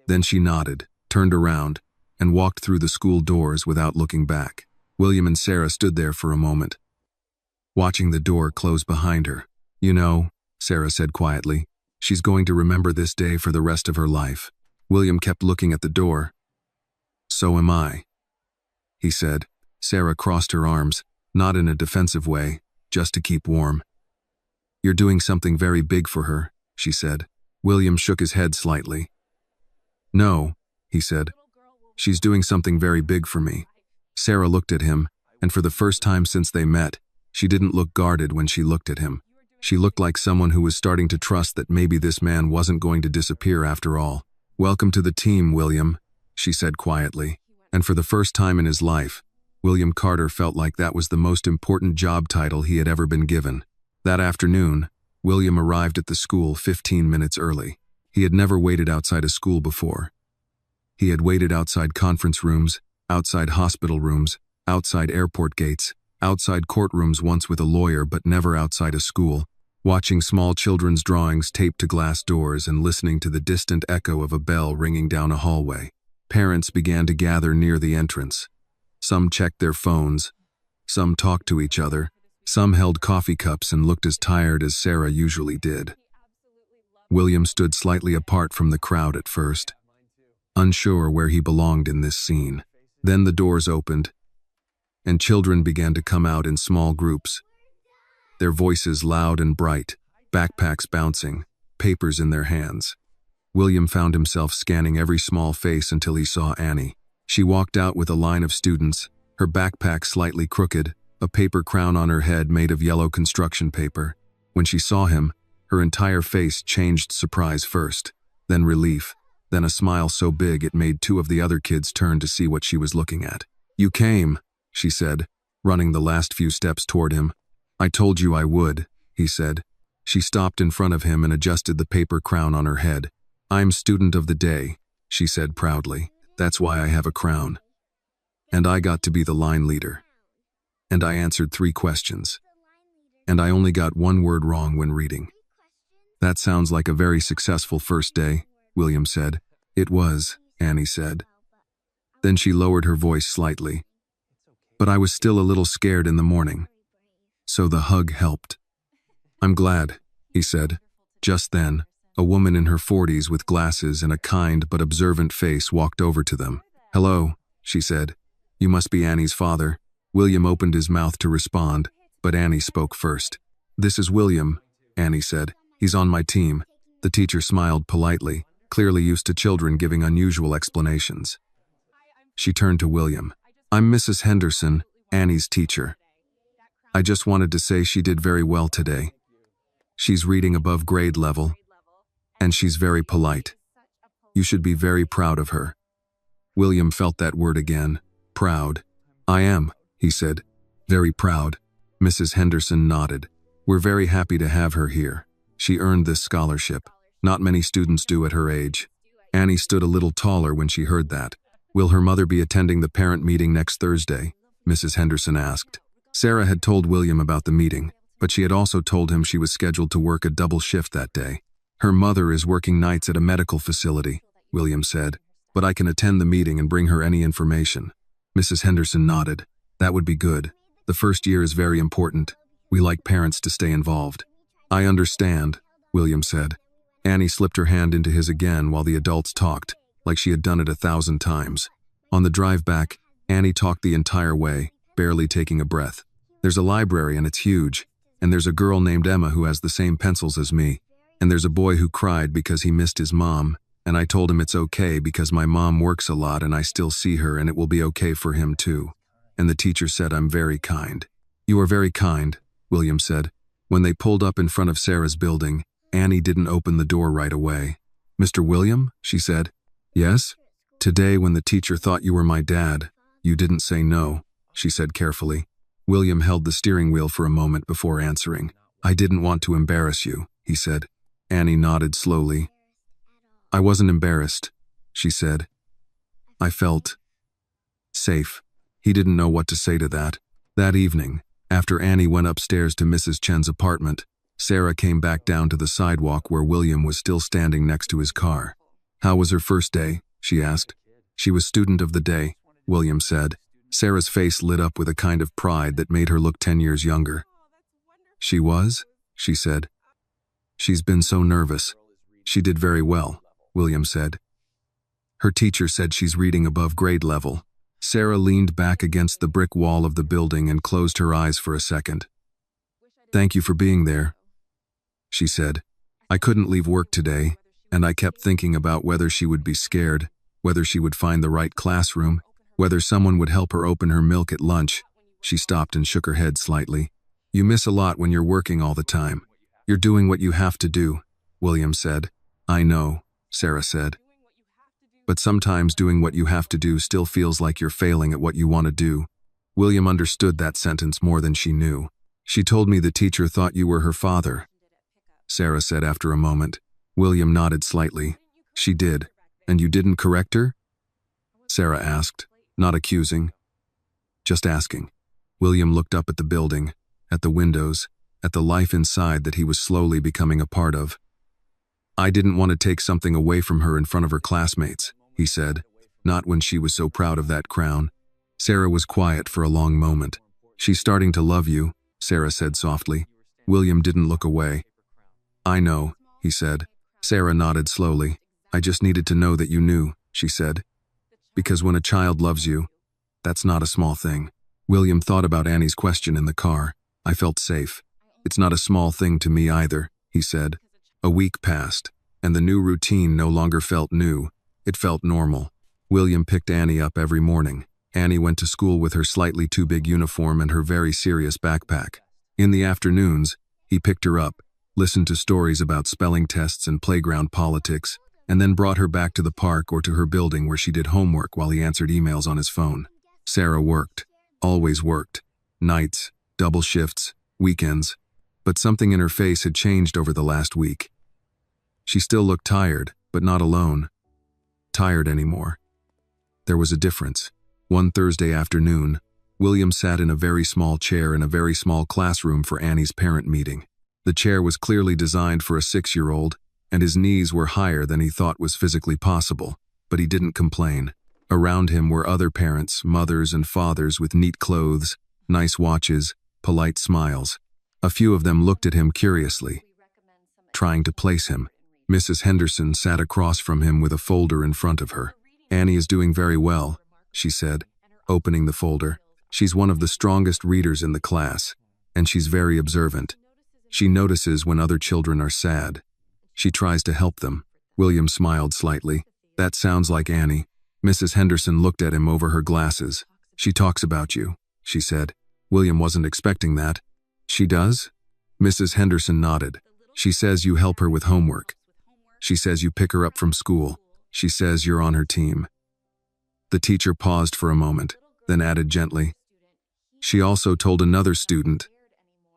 Then she nodded, turned around, and walked through the school doors without looking back. William and Sarah stood there for a moment, watching the door close behind her. "You know," Sarah said quietly, "she's going to remember this day for the rest of her life." William kept looking at the door. "So am I," he said. Sarah crossed her arms, not in a defensive way, just to keep warm. "You're doing something very big for her," she said. William shook his head slightly. "No," he said. "She's doing something very big for me." Sarah looked at him, and for the first time since they met, she didn't look guarded when she looked at him. She looked like someone who was starting to trust that maybe this man wasn't going to disappear after all. "Welcome to the team, William," she said quietly. And for the first time in his life, William Carter felt like that was the most important job title he had ever been given. That afternoon, William arrived at the school 15 minutes early. He had never waited outside a school before. He had waited outside conference rooms, outside hospital rooms, outside airport gates, outside courtrooms once with a lawyer, but never outside a school, watching small children's drawings taped to glass doors and listening to the distant echo of a bell ringing down a hallway. Parents began to gather near the entrance. Some checked their phones, some talked to each other, some held coffee cups and looked as tired as Sarah usually did. William stood slightly apart from the crowd at first, unsure where he belonged in this scene. Then the doors opened, and children began to come out in small groups, their voices loud and bright, backpacks bouncing, papers in their hands. William found himself scanning every small face until he saw Annie. She walked out with a line of students, her backpack slightly crooked, a paper crown on her head made of yellow construction paper. When she saw him, her entire face changed surprise first, then relief, then a smile so big it made two of the other kids turn to see what she was looking at. "You came," she said, running the last few steps toward him. "I told you I would," he said. She stopped in front of him and adjusted the paper crown on her head. "I'm student of the day," she said proudly. "That's why I have a crown. And I got to be the line leader. And I answered 3 questions. And I only got 1 word wrong when reading." "That sounds like a very successful first day," William said. "It was," Annie said. Then she lowered her voice slightly. "But I was still a little scared in the morning. So the hug helped." "I'm glad," he said. Just then, a woman in her 40s with glasses and a kind but observant face walked over to them. "Hello," she said. "You must be Annie's father." William opened his mouth to respond, but Annie spoke first. "This is William," Annie said. "He's on my team." The teacher smiled politely, clearly used to children giving unusual explanations. She turned to William. "I'm Mrs. Henderson, Annie's teacher. I just wanted to say she did very well today. She's reading above grade level, and she's very polite. You should be very proud of her." William felt that word again, proud. "I am," he said. "Very proud." Mrs. Henderson nodded. "We're very happy to have her here. She earned this scholarship. Not many students do at her age." Annie stood a little taller when she heard that. "Will her mother be attending the parent meeting next Thursday?" Mrs. Henderson asked. Sarah had told William about the meeting, but she had also told him she was scheduled to work a double shift that day. "Her mother is working nights at a medical facility," William said, "but I can attend the meeting and bring her any information." Mrs. Henderson nodded. "That would be good. The first year is very important. We like parents to stay involved." "I understand," William said. Annie slipped her hand into his again while the adults talked, like she had done it 1,000 times. On the drive back, Annie talked the entire way, barely taking a breath. "There's a library and it's huge, and there's a girl named Emma who has the same pencils as me, and there's a boy who cried because he missed his mom, and I told him it's okay because my mom works a lot and I still see her and it will be okay for him too. And the teacher said I'm very kind." "You are very kind," William said. When they pulled up in front of Sarah's building, Annie didn't open the door right away. "Mr. William?" she said. "Yes?" "Today when the teacher thought you were my dad, you didn't say no," she said carefully. William held the steering wheel for a moment before answering. "I didn't want to embarrass you," he said. Annie nodded slowly. "I wasn't embarrassed," she said. "I felt safe." He didn't know what to say to that. That evening, after Annie went upstairs to Mrs. Chen's apartment, Sarah came back down to the sidewalk where William was still standing next to his car. "How was her first day?" she asked. "She was student of the day," William said. Sarah's face lit up with a kind of pride that made her look 10 years younger. "She was?" she said. "She's been so nervous." "She did very well," William said. "Her teacher said she's reading above grade level." Sarah leaned back against the brick wall of the building and closed her eyes for a second. "Thank you for being there," she said. "I couldn't leave work today, and I kept thinking about whether she would be scared, whether she would find the right classroom, whether someone would help her open her milk at lunch." She stopped and shook her head slightly. "You miss a lot when you're working all the time." You're doing what you have to do, William said. I know, Sarah said. But sometimes doing what you have to do still feels like you're failing at what you want to do. William understood that sentence more than she knew. She told me the teacher thought you were her father, Sarah said after a moment. William nodded slightly. She did. And you didn't correct her? Sarah asked, not accusing, just asking. William looked up at the building, at the windows, at the life inside that he was slowly becoming a part of. I didn't want to take something away from her in front of her classmates, he said, not when she was so proud of that crown. Sarah was quiet for a long moment. She's starting to love you, Sarah said softly. William didn't look away. I know, he said. Sarah nodded slowly. I just needed to know that you knew, she said. Because when a child loves you, that's not a small thing. William thought about Annie's question in the car. I felt safe. It's not a small thing to me either, he said. A week passed, and the new routine no longer felt new. It felt normal. William picked Annie up every morning. Annie went to school with her slightly too big uniform and her very serious backpack. In the afternoons, he picked her up, listened to stories about spelling tests and playground politics, and then brought her back to the park or to her building where she did homework while he answered emails on his phone. Sarah worked, always worked. Nights, double shifts, weekends. But something in her face had changed over the last week. She still looked tired, but not alone. Tired anymore. There was a difference. One Thursday afternoon, William sat in a very small chair in a very small classroom for Annie's parent meeting. The chair was clearly designed for a 6-year-old, and his knees were higher than he thought was physically possible, but he didn't complain. Around him were other parents, mothers and fathers with neat clothes, nice watches, polite smiles. A few of them looked at him curiously, trying to place him. Mrs. Henderson sat across from him with a folder in front of her. Annie is doing very well, she said, opening the folder. She's one of the strongest readers in the class, and she's very observant. She notices when other children are sad. She tries to help them. William smiled slightly. That sounds like Annie. Mrs. Henderson looked at him over her glasses. She talks about you, she said. William wasn't expecting that. She does? Mrs. Henderson nodded. She says you help her with homework. She says you pick her up from school. She says you're on her team. The teacher paused for a moment, then added gently. She also told another student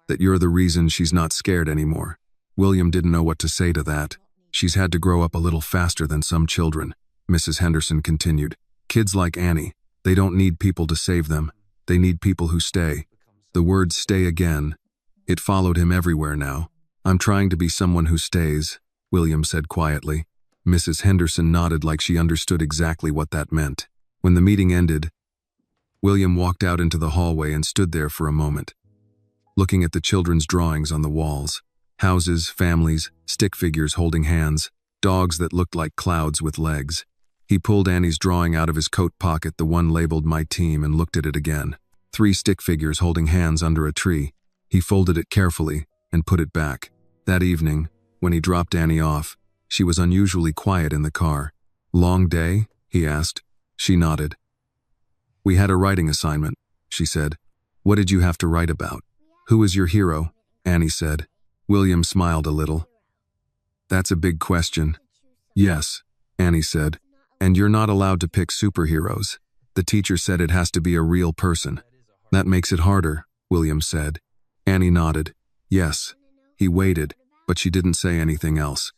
that you're the reason she's not scared anymore. William didn't know what to say to that. She's had to grow up a little faster than some children, Mrs. Henderson continued. Kids like Annie, they don't need people to save them. They need people who stay. The word stay again. It followed him everywhere now. I'm trying to be someone who stays, William said quietly. Mrs. Henderson nodded like she understood exactly what that meant. When the meeting ended, William walked out into the hallway and stood there for a moment, looking at the children's drawings on the walls. Houses, families, stick figures holding hands, dogs that looked like clouds with legs. He pulled Annie's drawing out of his coat pocket, the one labeled My Team, and looked at it again. 3 stick figures holding hands under a tree. He folded it carefully and put it back. That evening, when he dropped Annie off, she was unusually quiet in the car. Long day? He asked. She nodded. We had a writing assignment, she said. What did you have to write about? Who is your hero? Annie said. William smiled a little. That's a big question. Yes, Annie said. And you're not allowed to pick superheroes. The teacher said it has to be a real person. That makes it harder, William said. Annie nodded. Yes. He waited, but she didn't say anything else.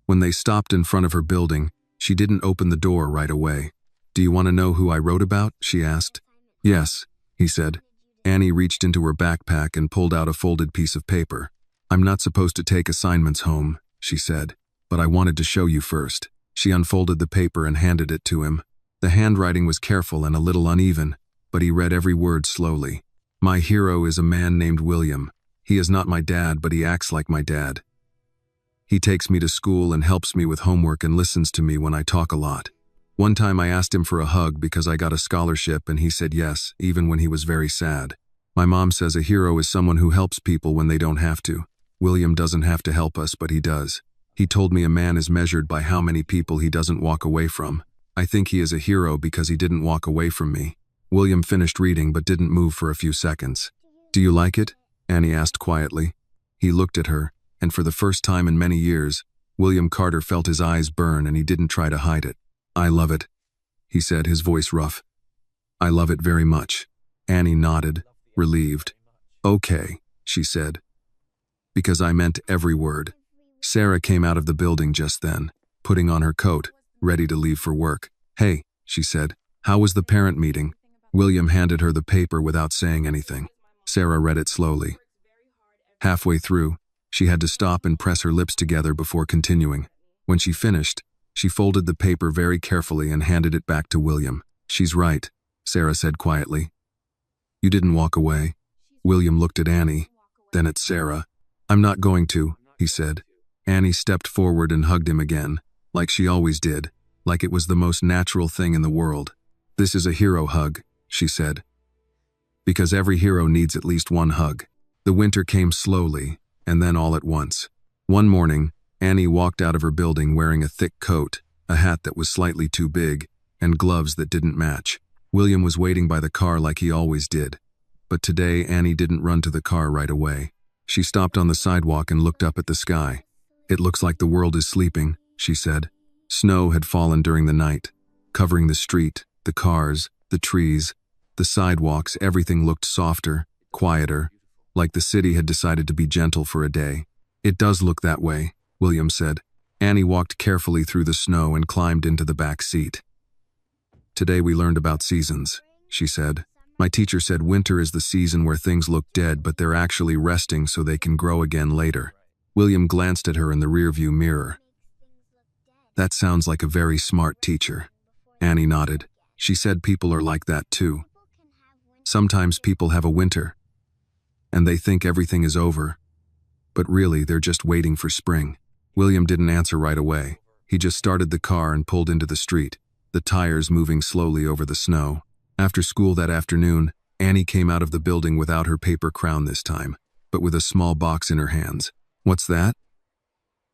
When they stopped in front of her building, she didn't open the door right away. Do you want to know who I wrote about? She asked. Yes, he said. Annie reached into her backpack and pulled out a folded piece of paper. I'm not supposed to take assignments home, she said, but I wanted to show you first. She unfolded the paper and handed it to him. The handwriting was careful and a little uneven, but he read every word slowly. My hero is a man named William. He is not my dad, but he acts like my dad. He takes me to school and helps me with homework and listens to me when I talk a lot. One time I asked him for a hug because I got a scholarship and he said yes, even when he was very sad. My mom says a hero is someone who helps people when they don't have to. William doesn't have to help us, but he does. He told me a man is measured by how many people he doesn't walk away from. I think he is a hero because he didn't walk away from me. William finished reading but didn't move for a few seconds. Do you like it? Annie asked quietly. He looked at her, and for the first time in many years, William Carter felt his eyes burn and he didn't try to hide it. "I love it," he said, his voice rough. "I love it very much." Annie nodded, relieved. "Okay," she said, because I meant every word. Sarah came out of the building just then, putting on her coat, ready to leave for work. "Hey," she said, "how was the parent meeting?" William handed her the paper without saying anything. Sarah read it slowly. Halfway through, she had to stop and press her lips together before continuing. When she finished, she folded the paper very carefully and handed it back to William. "She's right," Sarah said quietly. "You didn't walk away." William looked at Annie, then at Sarah. "I'm not going to," he said. Annie stepped forward and hugged him again, like she always did, like it was the most natural thing in the world. "This is a hero hug," she said, "because every hero needs at least one hug." The winter came slowly, and then all at once. One morning, Annie walked out of her building wearing a thick coat, a hat that was slightly too big, and gloves that didn't match. William was waiting by the car like he always did. But today, Annie didn't run to the car right away. She stopped on the sidewalk and looked up at the sky. "It looks like the world is sleeping," she said. Snow had fallen during the night, covering the street, the cars, the trees, the sidewalks. Everything looked softer, quieter, like the city had decided to be gentle for a day. "It does look that way," William said. Annie walked carefully through the snow and climbed into the back seat. "Today we learned about seasons," she said. "My teacher said winter is the season where things look dead, but they're actually resting so they can grow again later." William glanced at her in the rearview mirror. "That sounds like a very smart teacher." Annie nodded. She said people are like that too. Sometimes people have a winter, and they think everything is over, but really they're just waiting for spring. William didn't answer right away. He just started the car and pulled into the street, the tires moving slowly over the snow. After school that afternoon, Annie came out of the building without her paper crown this time, but with a small box in her hands. "What's that?"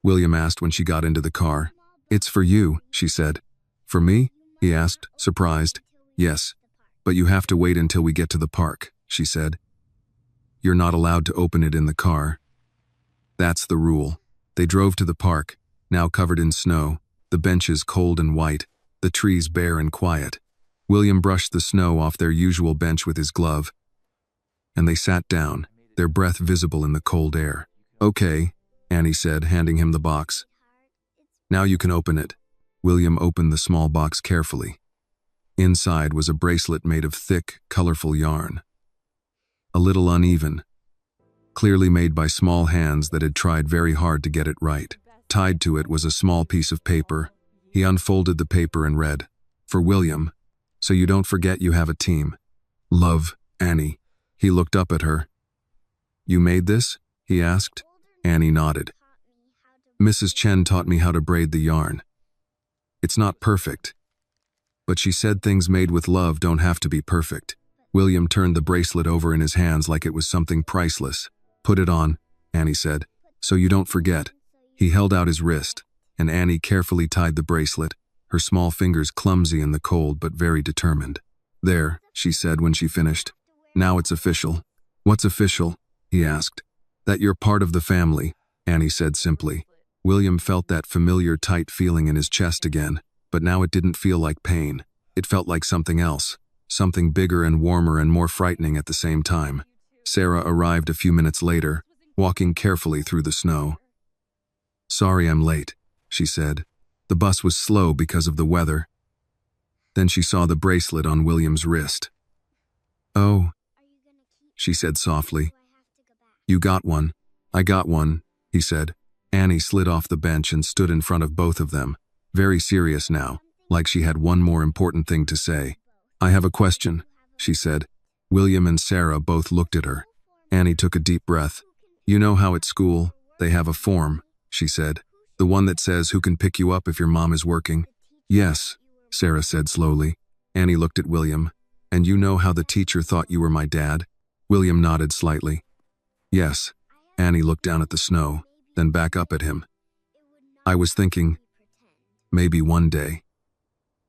William asked when she got into the car. "It's for you," she said. "For me?" he asked, surprised. "Yes, but you have to wait until we get to the park," she said. "You're not allowed to open it in the car." That's the rule. They drove to the park, now covered in snow, the benches cold and white, the trees bare and quiet. William brushed the snow off their usual bench with his glove, and they sat down, their breath visible in the cold air. "Okay," Annie said, handing him the box. "Now you can open it." William opened the small box carefully. Inside was a bracelet made of thick, colorful yarn. A little uneven, clearly made by small hands that had tried very hard to get it right. Tied to it was a small piece of paper. He unfolded the paper and read, "For William, so you don't forget you have a team. Love, Annie." He looked up at her. "You made this?" he asked. Annie nodded. "Mrs. Chen taught me how to braid the yarn. It's not perfect, but she said things made with love don't have to be perfect." William turned the bracelet over in his hands like it was something priceless. "Put it on," Annie said, "so you don't forget." He held out his wrist, and Annie carefully tied the bracelet, her small fingers clumsy in the cold but very determined. "There," she said when she finished. "Now it's official." "What's official?" he asked. "That you're part of the family," Annie said simply. William felt that familiar tight feeling in his chest again, but now it didn't feel like pain. It felt like something else, something bigger and warmer and more frightening at the same time. Sarah arrived a few minutes later, walking carefully through the snow. "Sorry I'm late," she said. "The bus was slow because of the weather." Then she saw the bracelet on William's wrist. "Oh," she said softly. "You got one." "I got one," he said. Annie slid off the bench and stood in front of both of them, very serious now, like she had one more important thing to say. "I have a question," she said. William and Sarah both looked at her. Annie took a deep breath. "You know how at school, they have a form," she said. "The one that says who can pick you up if your mom is working?" "Yes," Sarah said slowly. Annie looked at William. "And you know how the teacher thought you were my dad?" William nodded slightly. "Yes." Annie looked down at the snow, then back up at him. "I was thinking, maybe one day."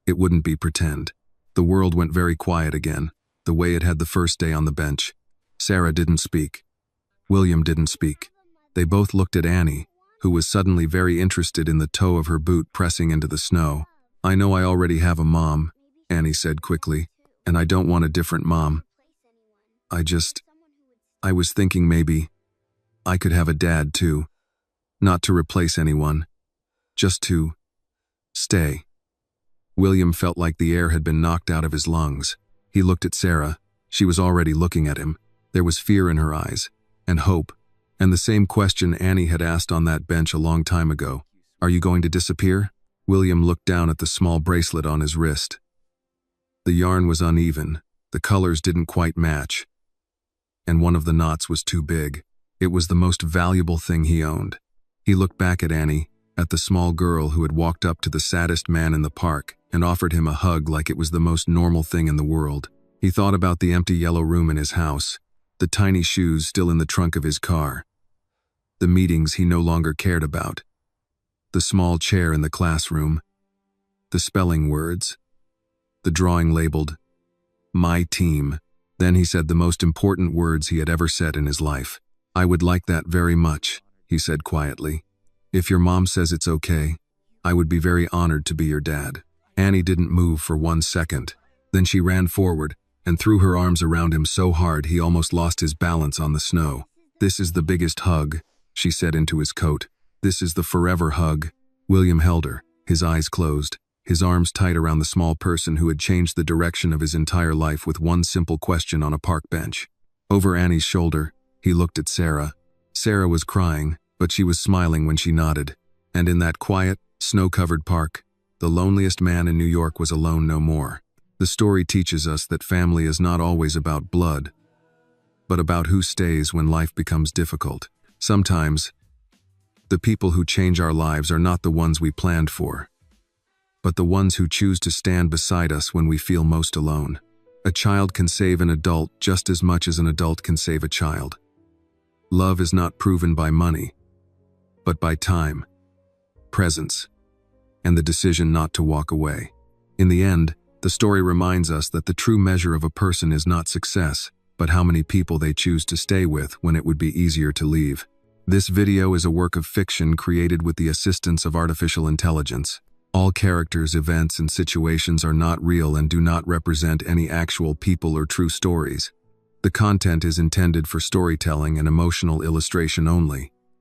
It wouldn't be pretend. The world went very quiet again, the way it had the first day on the bench. Sarah didn't speak. William didn't speak. They both looked at Annie, who was suddenly very interested in the toe of her boot pressing into the snow. "I know I already have a mom," Annie said quickly, "and I don't want a different mom. I was thinking maybe I could have a dad too. Not to replace anyone, just to stay." William felt like the air had been knocked out of his lungs. He looked at Sarah. She was already looking at him. There was fear in her eyes, and hope, and the same question Annie had asked on that bench a long time ago. "Are you going to disappear?" William looked down at the small bracelet on his wrist. The yarn was uneven, the colors didn't quite match, and one of the knots was too big. It was the most valuable thing he owned. He looked back at Annie, at the small girl who had walked up to the saddest man in the park and offered him a hug like it was the most normal thing in the world. He thought about the empty yellow room in his house, the tiny shoes still in the trunk of his car, the meetings he no longer cared about, the small chair in the classroom, the spelling words, the drawing labeled, "My team." Then he said the most important words he had ever said in his life. "I would like that very much," he said quietly. "If your mom says it's okay, I would be very honored to be your dad." Annie didn't move for 1 second. Then she ran forward and threw her arms around him so hard he almost lost his balance on the snow. "This is the biggest hug," she said into his coat. "This is the forever hug." William held her, his eyes closed, his arms tight around the small person who had changed the direction of his entire life with one simple question on a park bench. Over Annie's shoulder, he looked at Sarah. Sarah was crying, but she was smiling when she nodded. And in that quiet, snow-covered park, the loneliest man in New York was alone no more. The story teaches us that family is not always about blood, but about who stays when life becomes difficult. Sometimes, the people who change our lives are not the ones we planned for, but the ones who choose to stand beside us when we feel most alone. A child can save an adult just as much as an adult can save a child. Love is not proven by money, but by time, presence, and the decision not to walk away. In the end, the story reminds us that the true measure of a person is not success, but how many people they choose to stay with when it would be easier to leave. This video is a work of fiction created with the assistance of artificial intelligence. All characters, events, and situations are not real and do not represent any actual people or true stories. The content is intended for storytelling and emotional illustration only.